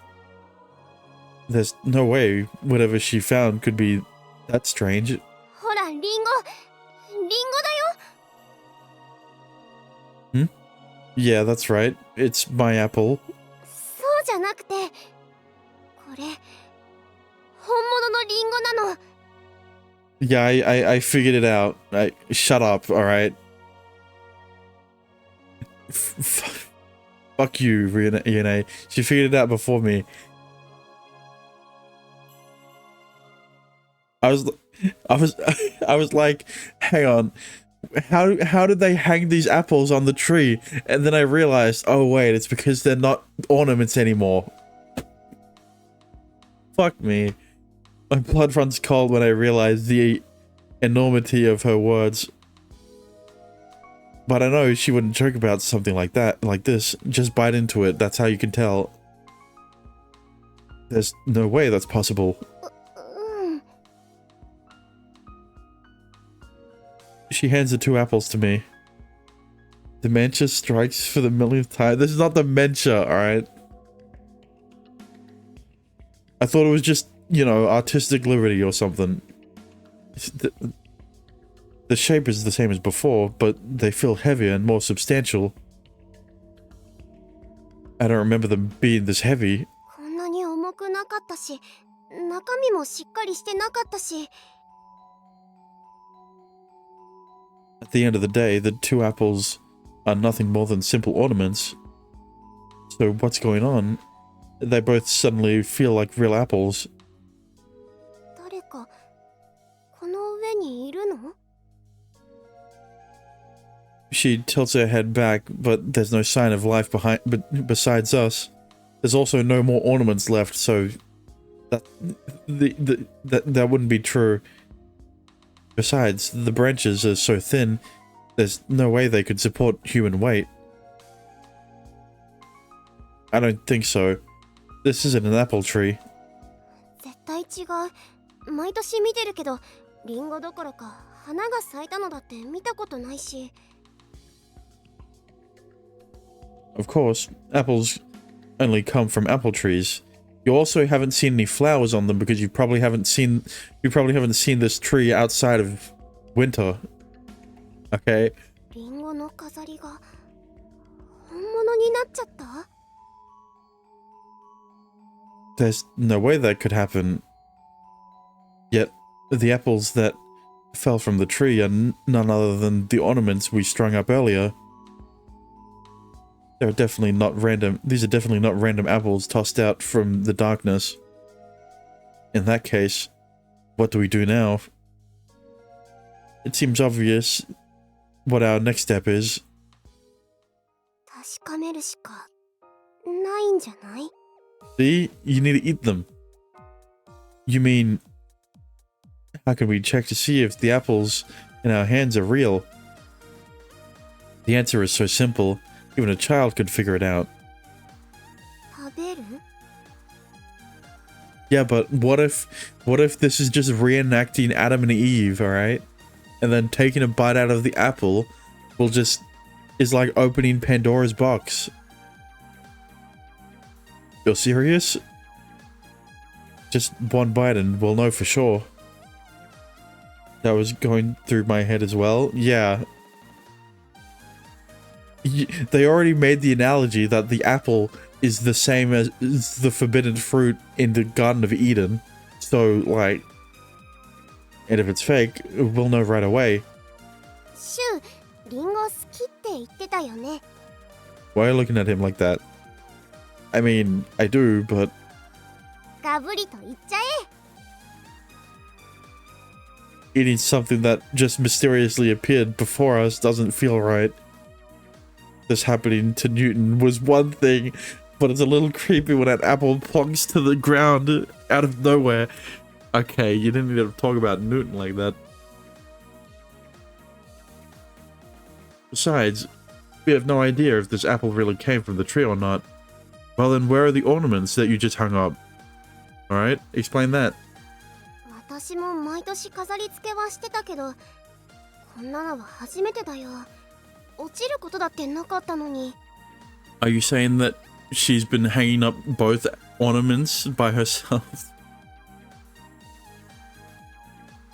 There's no way whatever she found could be that strange. ほら、リンゴ。リンゴだよ。 Yeah, that's right. It's my apple. そうじゃなくて。これ。本物のリンゴなの。 Yeah, I figured it out. Shut up, alright? Fuck you, Yune. She figured it out before me. I was like, hang on. How did they hang these apples on the tree? And then I realized, oh wait, it's because they're not ornaments anymore. Fuck me. My blood runs cold when I realize the enormity of her words. But I know she wouldn't joke about something like that, like this. Just bite into it, that's how you can tell. There's no way that's possible. うん。 She hands the two apples to me. Dementia strikes for the millionth time. This is not dementia, alright? I thought it was just, you know, artistic liberty or something. The shape is the same as before, but they feel heavier and more substantial. I don't remember them being this heavy. こんなに重くなかったし、中身もしっかりしてなかったし。 At the end of the day, the two apples are nothing more than simple ornaments. So what's going on? They both suddenly feel like real apples. 誰かこの上にいるの？ She tilts her head back, but there's no sign of life besides us. There's also no more ornaments left, so that wouldn't be true. Besides, the branches are so thin, there's no way they could support human weight. I don't think so. This isn't an apple tree. 絶対違う。毎年見てるけど、リンゴどころか花が咲いたのだって見たことないし。Of course, apples only come from apple trees. You also haven't seen any flowers on them because you probably haven't seen this tree outside of winter. Okay? リンゴの飾りが本物になっちゃった？ There's no way that could happen. Yet, the apples that fell from the tree are none other than the ornaments we strung up earlier. These are definitely not random apples tossed out from the darkness. In that case, what do we do now? It seems obvious what our next step is. 確かめるしかないんじゃない？ See? You need to eat them. You mean, how can we check to see if the apples in our hands are real? The answer is so simple, even a child could figure it out. 食べる？ Yeah, but what if this is just reenacting Adam and Eve, alright? And then taking a bite out of the apple is like opening Pandora's box. You're serious? Just one bite and we'll know for sure. That was going through my head as well. Yeah. They already made the analogy that the apple is the same as the forbidden fruit in the Garden of Eden. So, like... And if it's fake, we'll know right away. シュウ、リンゴ好きって言ってたよね。 Why are you looking at him like that? I mean, I do, but... ガブリと言っちゃえ。 Eating something that just mysteriously appeared before us doesn't feel right. This happening to Newton was one thing, but it's a little creepy when an apple plunks to the ground out of nowhere. Okay, you didn't need to talk about Newton like that. Besides, we have no idea if this apple really came from the tree or not. Well then, where are the ornaments that you just hung up? Alright, explain that. 私も毎年飾り付けはしてたけど、こんなのは初めてだよ。落ちることだってなかったのに。 Are you saying that she's been hanging up both ornaments by herself?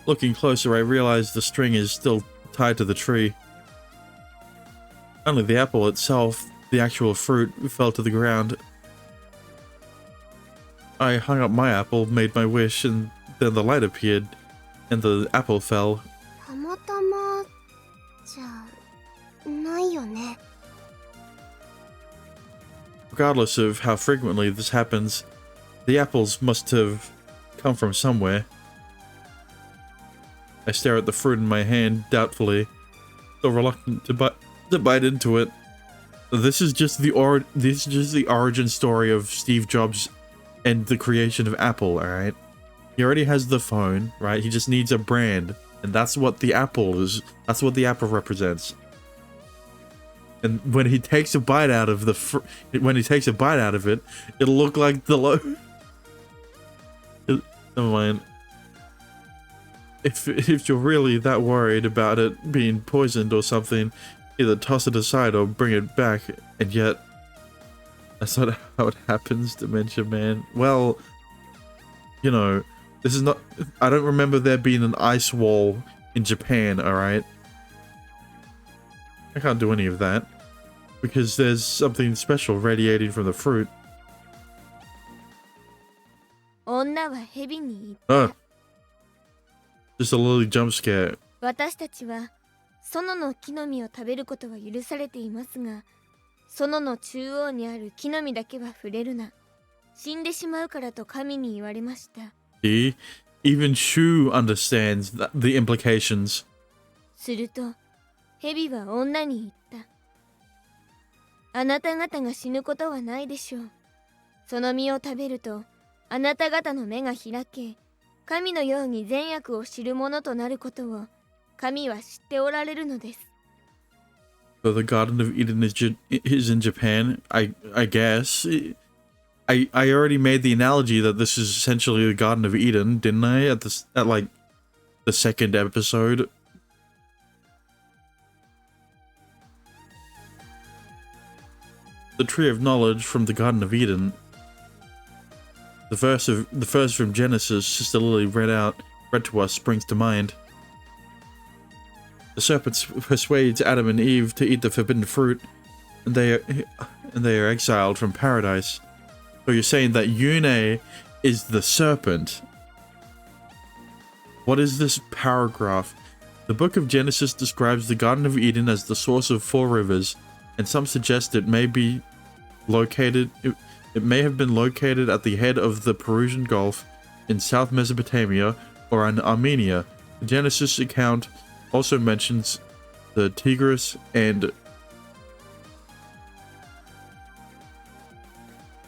Looking closer, I realize the string is still tied to the tree. Only the apple itself, the actual fruit, fell to the ground. I hung up my apple, made my wish, and then the light appeared, and the apple fell. たまたまじゃないよね。 Regardless of how frequently this happens, the apples must have come from somewhere. I stare at the fruit in my hand doubtfully, still reluctant to bite into it. This is just the origin story of Steve Jobs and the creation of Apple, alright? He already has the phone, right? He just needs a brand, and that's what the apple is. That's what the apple represents. And when he takes a bite out of it, it'll look like the logo. Never mind. If you're really that worried about it being poisoned or something, either toss it aside or bring it back. And yet, that's not how it happens, Dementia Man. Well, you know, this is not... I don't remember there being an ice wall in Japan, alright? I can't do any of that. Because there's something special radiating from the fruit. 女は蛇に言っ Oh. た。 Just a little jump scare. 私たちは園の木の実を食べることは許されていますが、園の中央にある木の実だけは触れるな。死んでしまうからと神に言われました。 See? Even Shu understands the implications. すると、蛇は女に言った。あなた方が死ぬことはないでしょう。その実を食べると、あなた方の目が開け、神のように善悪を知るものとなることを神は知っておられるのです。 So the Garden of Eden is in Japan, I guess. I already made the analogy that this is essentially the Garden of Eden, didn't I? At like the second episode. The Tree of Knowledge from the Garden of Eden. The verse from Genesis, Sister Lily read to us, springs to mind. The serpent persuades Adam and Eve to eat the forbidden fruit, and they are exiled from paradise. So you're saying that Yune is the serpent? What is this paragraph? The book of Genesis describes the Garden of Eden as the source of 4 rivers, and some suggest it may be located. It may have been located at the head of the Perusian Gulf in South Mesopotamia or in Armenia. The Genesis account also mentions the Tigris and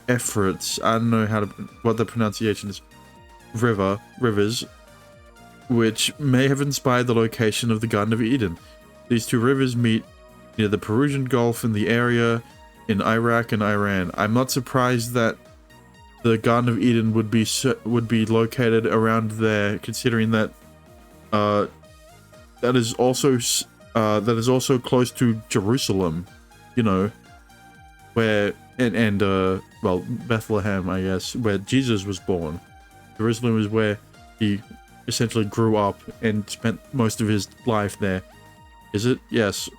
Euphrates. I don't know what the pronunciation is. Rivers, which may have inspired the location of the Garden of Eden. These 2 rivers meet near the Perusian Gulf in the area in Iraq and Iran. I'm not surprised that the Garden of Eden would be located around there, considering that that is also close to Jerusalem, you know, where and well, Bethlehem, I guess, where Jesus was born. Jerusalem is where he essentially grew up and spent most of his life there. Is it? Yes.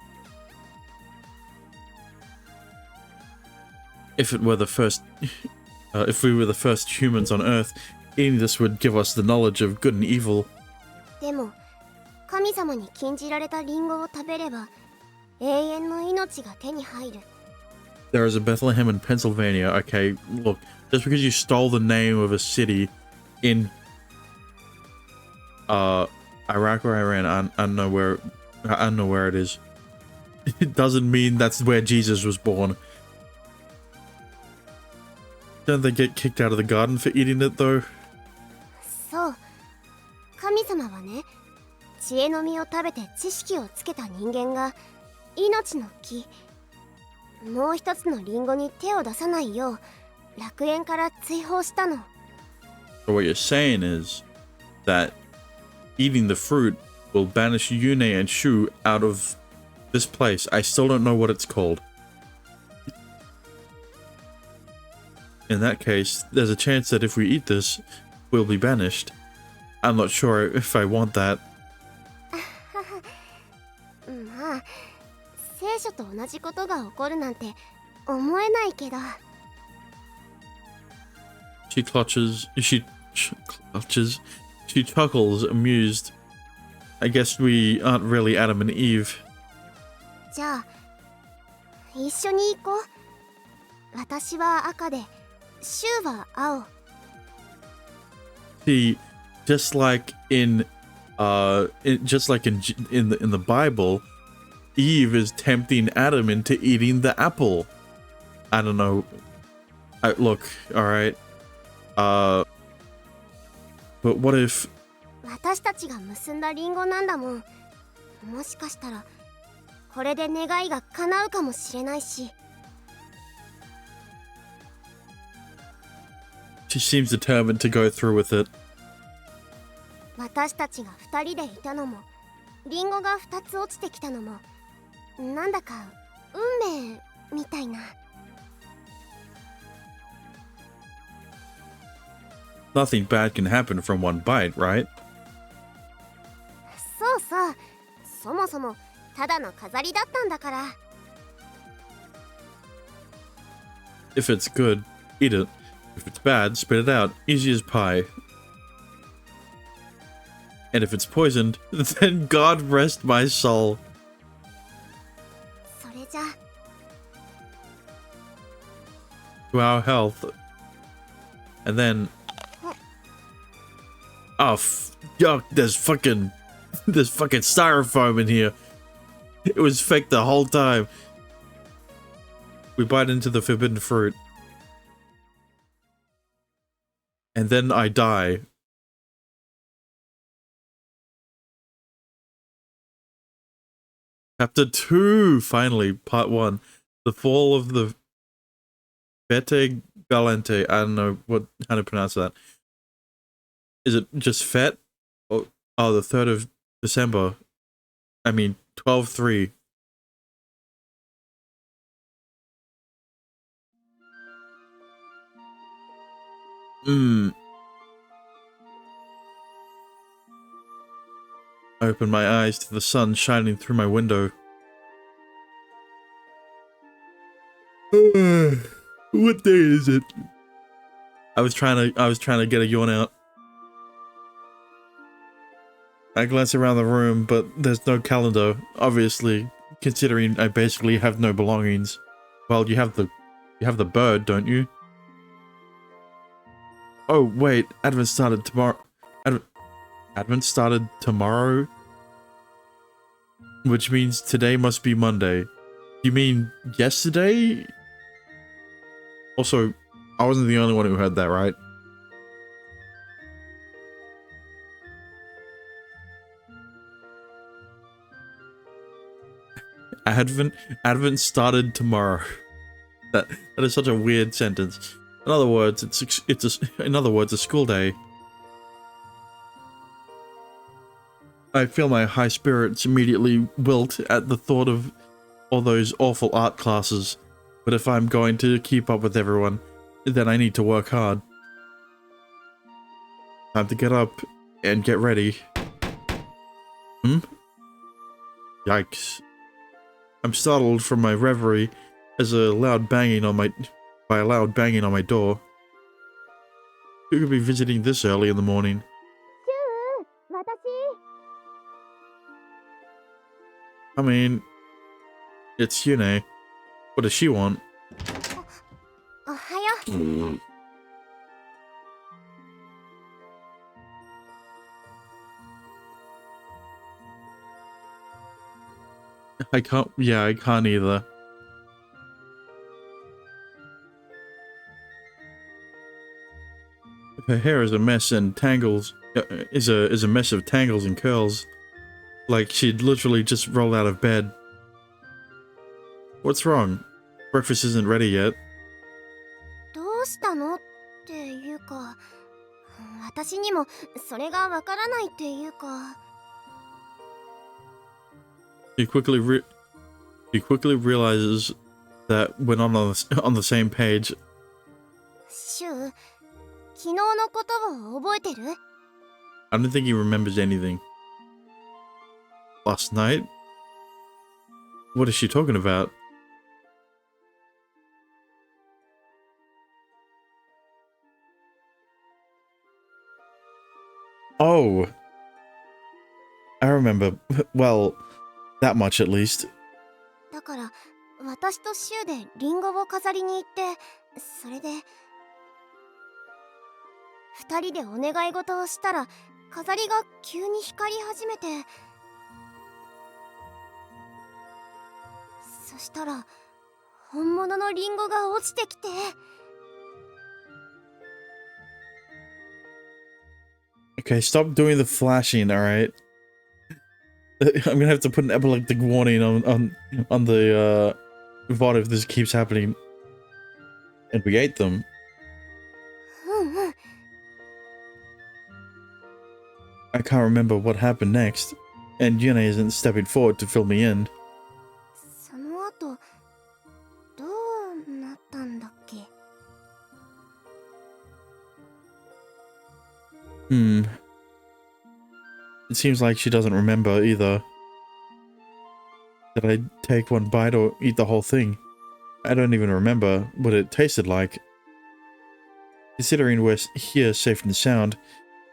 If it were the first, if we were the first humans on Earth, eating this would give us the knowledge of good and evil. でも神様に禁じられたリンゴを食べれば永遠の命が手に入る。 There is a Bethlehem in Pennsylvania. Okay, look, just because you stole the name of a city in Iraq or Iran, I don't know where it is. It doesn't mean that's where Jesus was born. Don't they get kicked out of the garden for eating it though? そう、神様はね、知恵の実を食べて知識をつけた人間が命の木、もう一つのリンゴに手を出さないよう楽園から追放したの。 So what you're saying is that eating the fruit will banish Yune and Shu out of this place. I still don't know what it's called. In that case, there's a chance that if we eat this, we'll be banished. I'm not sure if I want that. まあ、聖書と同じことが起こるなんて思えないけど。 She chuckles, amused. I guess we aren't really Adam and Eve. じゃあ、一緒に行こう。私は赤で、シュウは青。 See, just like in the Bible, Eve is tempting Adam into eating the apple. I don't know. Look, all right. But what if 私たちが結んだリンゴなんだもん。もしかしたらこれで願いが叶うかもしれないし。 she seems determined to go through with it? 私たちが2人でいたのもリンゴが2つ落ちてきたのもなんだか運命みたいな。 Nothing bad can happen from one bite, right? そうそう、そもそもただの飾りだったんだから。 If it's good, eat it. If it's bad, spit it out. Easy as pie. And if it's poisoned, then God rest my soul. それじゃ To our health. And then... Oh, yuck, there's fucking styrofoam in here. It was fake the whole time. We bite into the forbidden fruit. And then I die. Chapter 2, finally, part 1. The fall of the Fete Galente. I don't know how to pronounce that. Is it just Fet? Oh, the 3rd of December. I mean, 12/3. I opened my eyes to the sun shining through my window. What day is it? I was trying to get a yawn out. I glance around the room, but there's no calendar, obviously, considering I basically have no belongings. Well, you have the bird, don't you? Oh, wait, Advent started tomorrow. Advent started tomorrow? Which means today must be Monday. You mean yesterday? Also, I wasn't the only one who heard that, right? Advent started tomorrow. That is such a weird sentence. In other words, a school day. I feel my high spirits immediately wilt at the thought of all those awful art classes. But if I'm going to keep up with everyone, then I need to work hard. Time to get up and get ready. Yikes. I'm startled from my reverie as a loud banging on my door. Who could be visiting this early in the morning? 私 I mean, it's Yune. What does she want? おはよ I can't either. Her hair is a mess and tangles, is a mess of tangles and curls. Like she'd literally just roll out of bed. What's wrong? Breakfast isn't ready yet. どうしたのっていうか、私にもそれがわからないっていうか。 He quickly realizes that we're not on the same page. シュウ、昨日のことを覚えてる？ I don't think he remembers anything. Last night? What is she talking about? Oh. I remember. Well, that much at least. だから私とシュウでリンゴを飾りに行って、それで二人でお願い事をしたら飾りが急に光り始めて、そしたら本物のリンゴが落ちてきて。 Okay, stop doing the flashing, alright? I'm gonna have to put an epileptic warning on the VOD if this keeps happening. And we ate them. うんうん。 I can't remember what happened next, and Yune isn't stepping forward to fill me in. その後どうなったんだっけ？ It seems like she doesn't remember either. Did I take one bite or eat the whole thing? I don't even remember what it tasted like. Considering we're here safe and sound,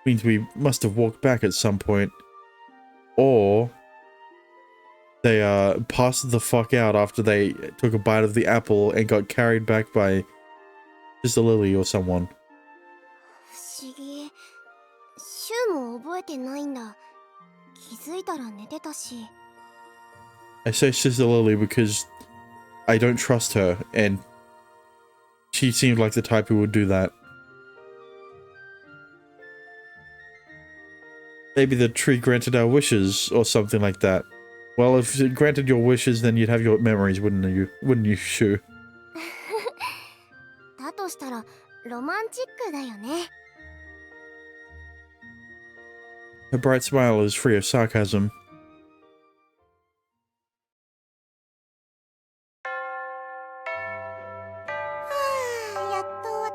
means we must have walked back at some point. Or they passed the fuck out after they took a bite of the apple and got carried back by just a Lily or someone. 不思議。シュウも覚えてないんだ。気づいたら寝てたし。 I say Sister Lily because I don't trust her, and she seemed like the type who would do that. Maybe the tree granted our wishes, or something like that. Well, if it granted your wishes, then you'd have your memories, wouldn't you? Wouldn't you, Shu? だとしたらロマンチックだよね。 Her bright smile is free of sarcasm. やっと終わっ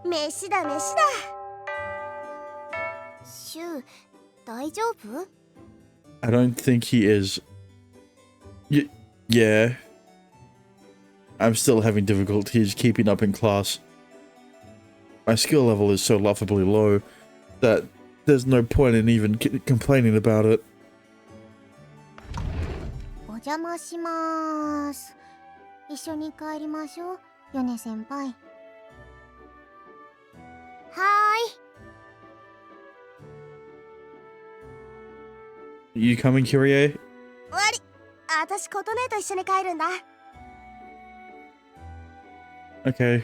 た。飯だ飯だ。シュウ、大丈夫？ I don't think he is. Yeah. I'm still having difficulties keeping up in class. My skill level is so laughably low that there's no point in even complaining about it. お邪魔します。一緒に帰りましょう、ヨネ先輩。はーい。 You coming, Kyrie? 終わり。私琴音と一緒に帰るんだ。 Okay.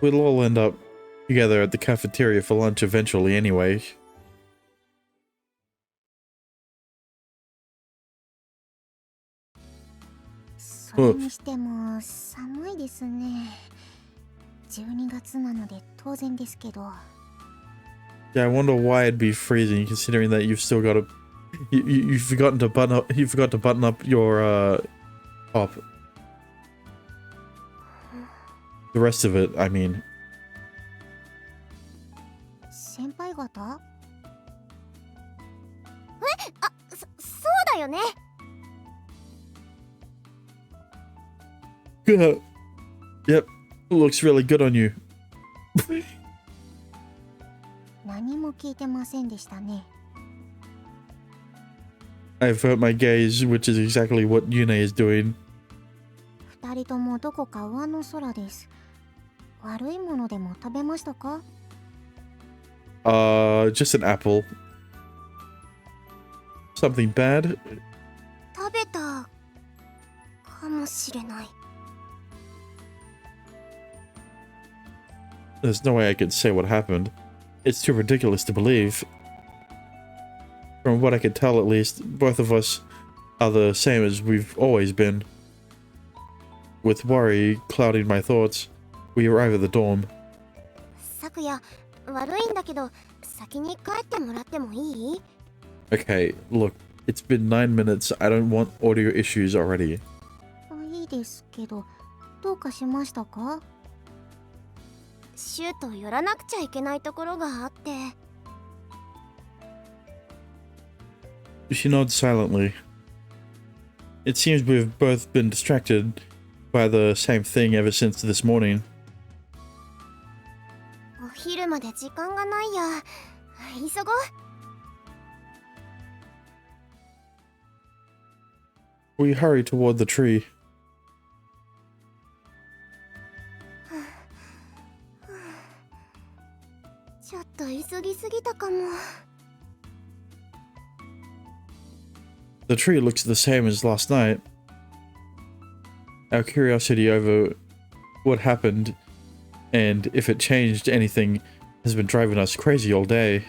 We'll all end up together at the cafeteria for lunch eventually anyway. それにしても寒いですね。12月なので当然ですけど。 Yeah, I wonder why it'd be freezing, considering that you've still got to... You've forgotten to button up... You forgot to button up your, top. The rest of it, I mean. 先輩方？そうだよね。 Yep, looks really good on you. 何も聞いてませんでしたね。 I avert my gaze, which is exactly what Yune is doing. 二人ともどこか上の空です。悪いものでも食べましたか？ Just an apple. Something bad? 食べたかもしれない。 There's no way I could say what happened. It's too ridiculous to believe. From what I could tell, at least, both of us are the same as we've always been. With worry clouding my thoughts, we arrive at the dorm. 昨夜、悪いんだけど、先に帰ってもらってもいい？ Okay, look, it's been 9 minutes. I don't want audio issues already. いいですけど、どうかしましたか？シューと寄らなくちゃいけないところがあって。 She nods silently. It seems we've both been distracted by the same thing ever since this morning. お昼まで時間がないや。急ごう。 We hurry toward the tree. ちょっと急ぎすぎたかも。 The tree looks the same as last night. Our curiosity over what happened and if it changed anything has been driving us crazy all day.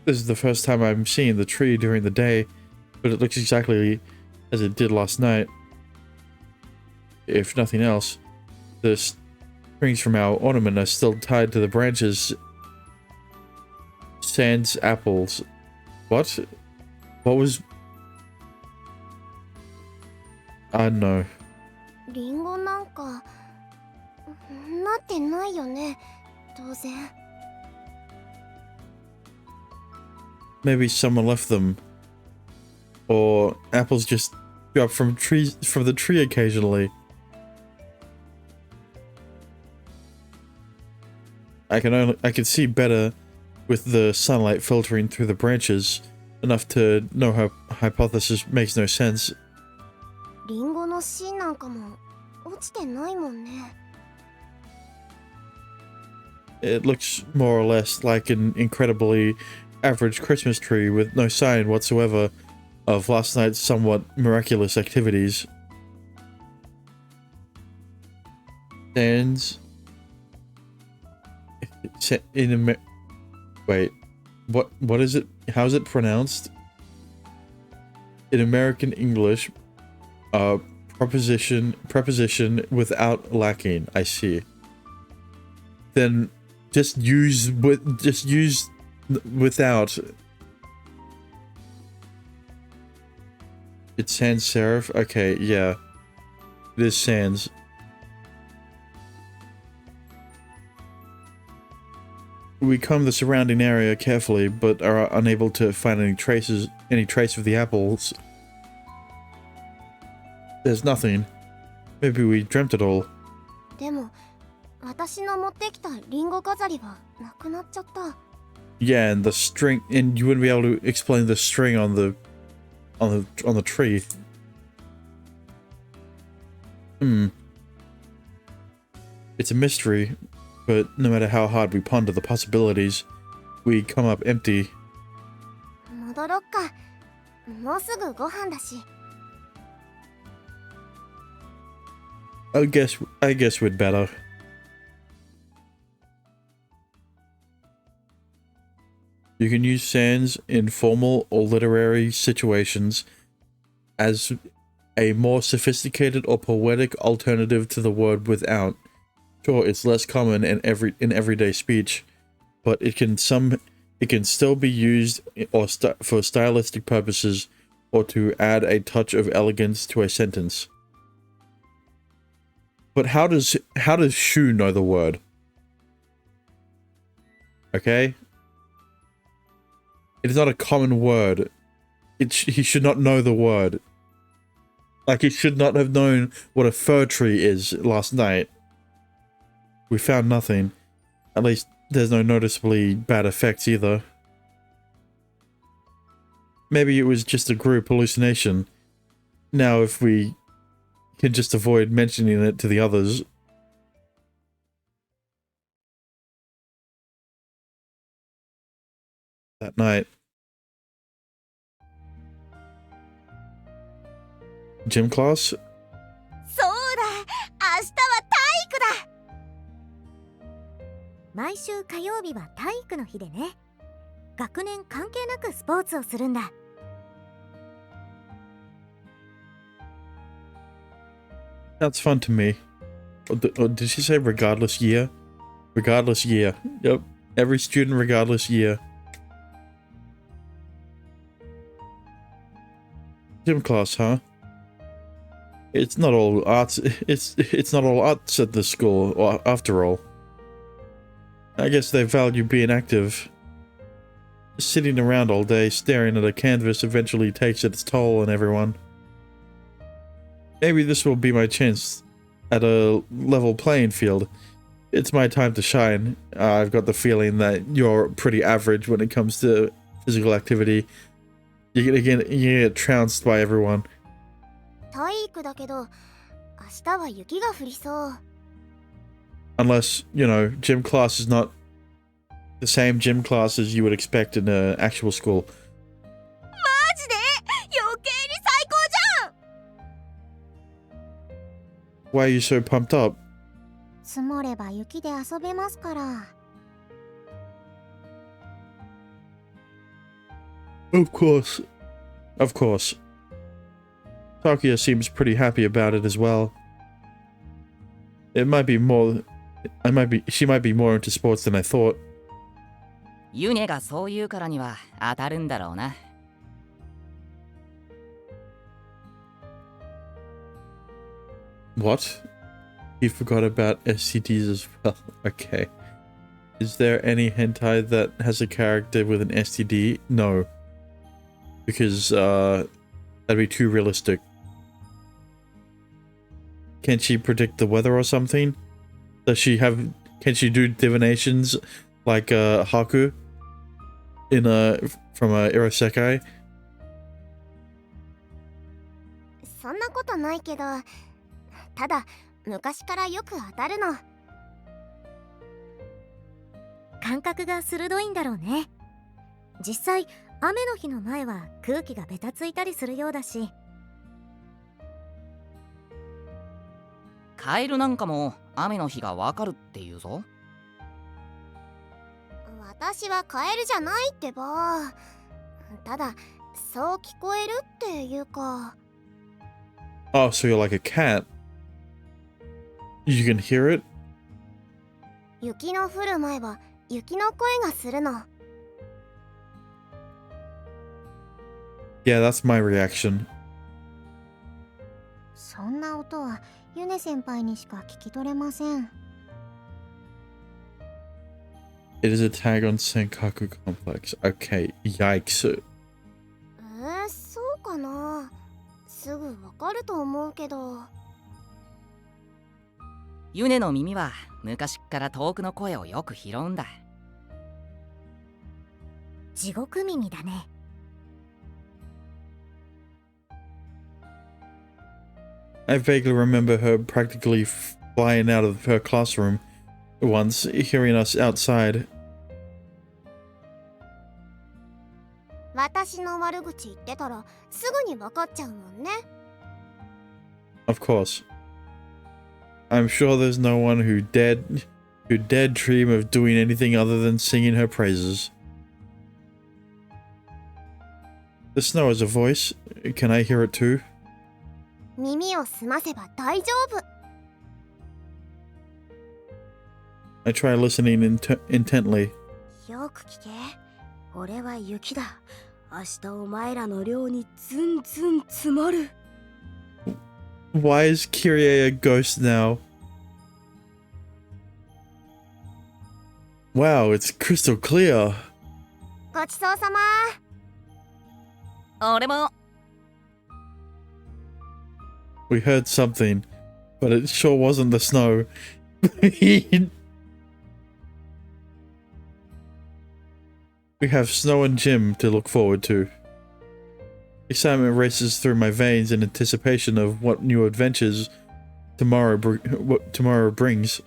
This is the first time I'm seeing the tree during the day, but it looks exactly as it did last night. If nothing else, the strings from our ornament are still tied to the branches. Sans apples. What? What was... no. リンゴなんかなってないよね、当然。 Maybe someone left them. Or apples just drop from the tree occasionally. I can see better with the sunlight filtering through the branches. Enough to know her hypothesis makes no sense. リンゴの芯なんかも落ちてないもんね。 It looks more or less like an incredibly average Christmas tree with no sign whatsoever of last night's somewhat miraculous activities. Stands in wait, what is it? How's it pronounced? In American English, Preposition without lacking. I see. Then just use without. It's sans serif. Okay, yeah. It is sans. We comb the surrounding area carefully, but are unable to find any trace of the apples. There's nothing. Maybe we dreamt it all. でも私の持ってきたリンゴ飾りはなくなっちゃった。 Yeah, and the string, and you wouldn't be able to explain the string on the tree. It's a mystery, but no matter how hard we ponder the possibilities, we come up empty. 戻ろっか。もうすぐご飯だし。I guess we'd better. You can use sans in formal or literary situations as a more sophisticated or poetic alternative to the word without. Sure, it's less common in everyday speech, but it can still be used for stylistic purposes or to add a touch of elegance to a sentence. But how does Shu know the word? Okay? It is not a common word. He should not know the word. Like, he should not have known what a fir tree is last night. We found nothing. At least there's no noticeably bad effects either. Maybe it was just a group hallucination. Now if we can just avoid mentioning it to the others. That night. Gym class? そうだ、明日は体育だ。毎週火曜日は体育の日でね。学年関係なくスポーツをするんだ。That's fun to me. Or did she say regardless year? Regardless year. Yep. Every student regardless year. Gym class, huh? It's not all arts. It's not all arts at the school, or after all. I guess they value being active. Sitting around all day staring at a canvas eventually takes its toll on everyone. Maybe this will be my chance at a level playing field. It's my time to shine. I've got the feeling that you're pretty average when it comes to physical activity. You get trounced by everyone. 体育だけど明日は雪が降りそう。 Unless, you know, gym class is not the same gym class as you would expect in an actual school. マジで余計に最高じゃん。 Why are you so pumped up? 積もれば雪で遊べますから。 Of course. Of course. Takuya seems pretty happy about it as well. She might be more into sports than I thought. ユネがそう言うからには当たるんだろうな。What? He forgot about STDs as well. Okay. Is there any hentai that has a character with an STD? No. Because, that'd be too realistic. Can she predict the weather or something? Can she do divinations like, Haku? From Irosekai? そんなことないけど、ただ昔からよく当たるの。感覚が鋭いんだろうね。実際雨の日の前は空気がベタついたりするようだし。カエルなんかも雨の日がわかるって言うぞ。私はカエルじゃないってば。ただそう聞こえるっていうか。Oh, so you're like a cat. You can hear it? 雪の降る前は雪の声がするの。 Yeah, that's my reaction. そんな音はユネ先輩にしか聞き取れません。 It is a tag on Senkaku Complex. Okay, yikes. そうかな。すぐわかると思うけど。ユネの耳は昔っから遠くの声をよく拾うんだ。地獄耳だね。I vaguely remember her practically flying out of her classroom once, hearing us outside. 私の悪口言ってたらすぐにわかっちゃうもんね。 Of course. I'm sure there's no one who dared dream of doing anything other than singing her praises. The snow has a voice. Can I hear it too? 耳を澄ませば大丈夫。 I try listening intently. よく聞け。俺は雪だ。明日お前らの寮にズンズン積もる。 Why is Kyrie a ghost now? Wow, it's crystal clear. ごちそうさま。俺も We heard something, but it sure wasn't the snow. We have snow and gym to look forward to. Excitement races through my veins in anticipation of what new adventures tomorrow brings.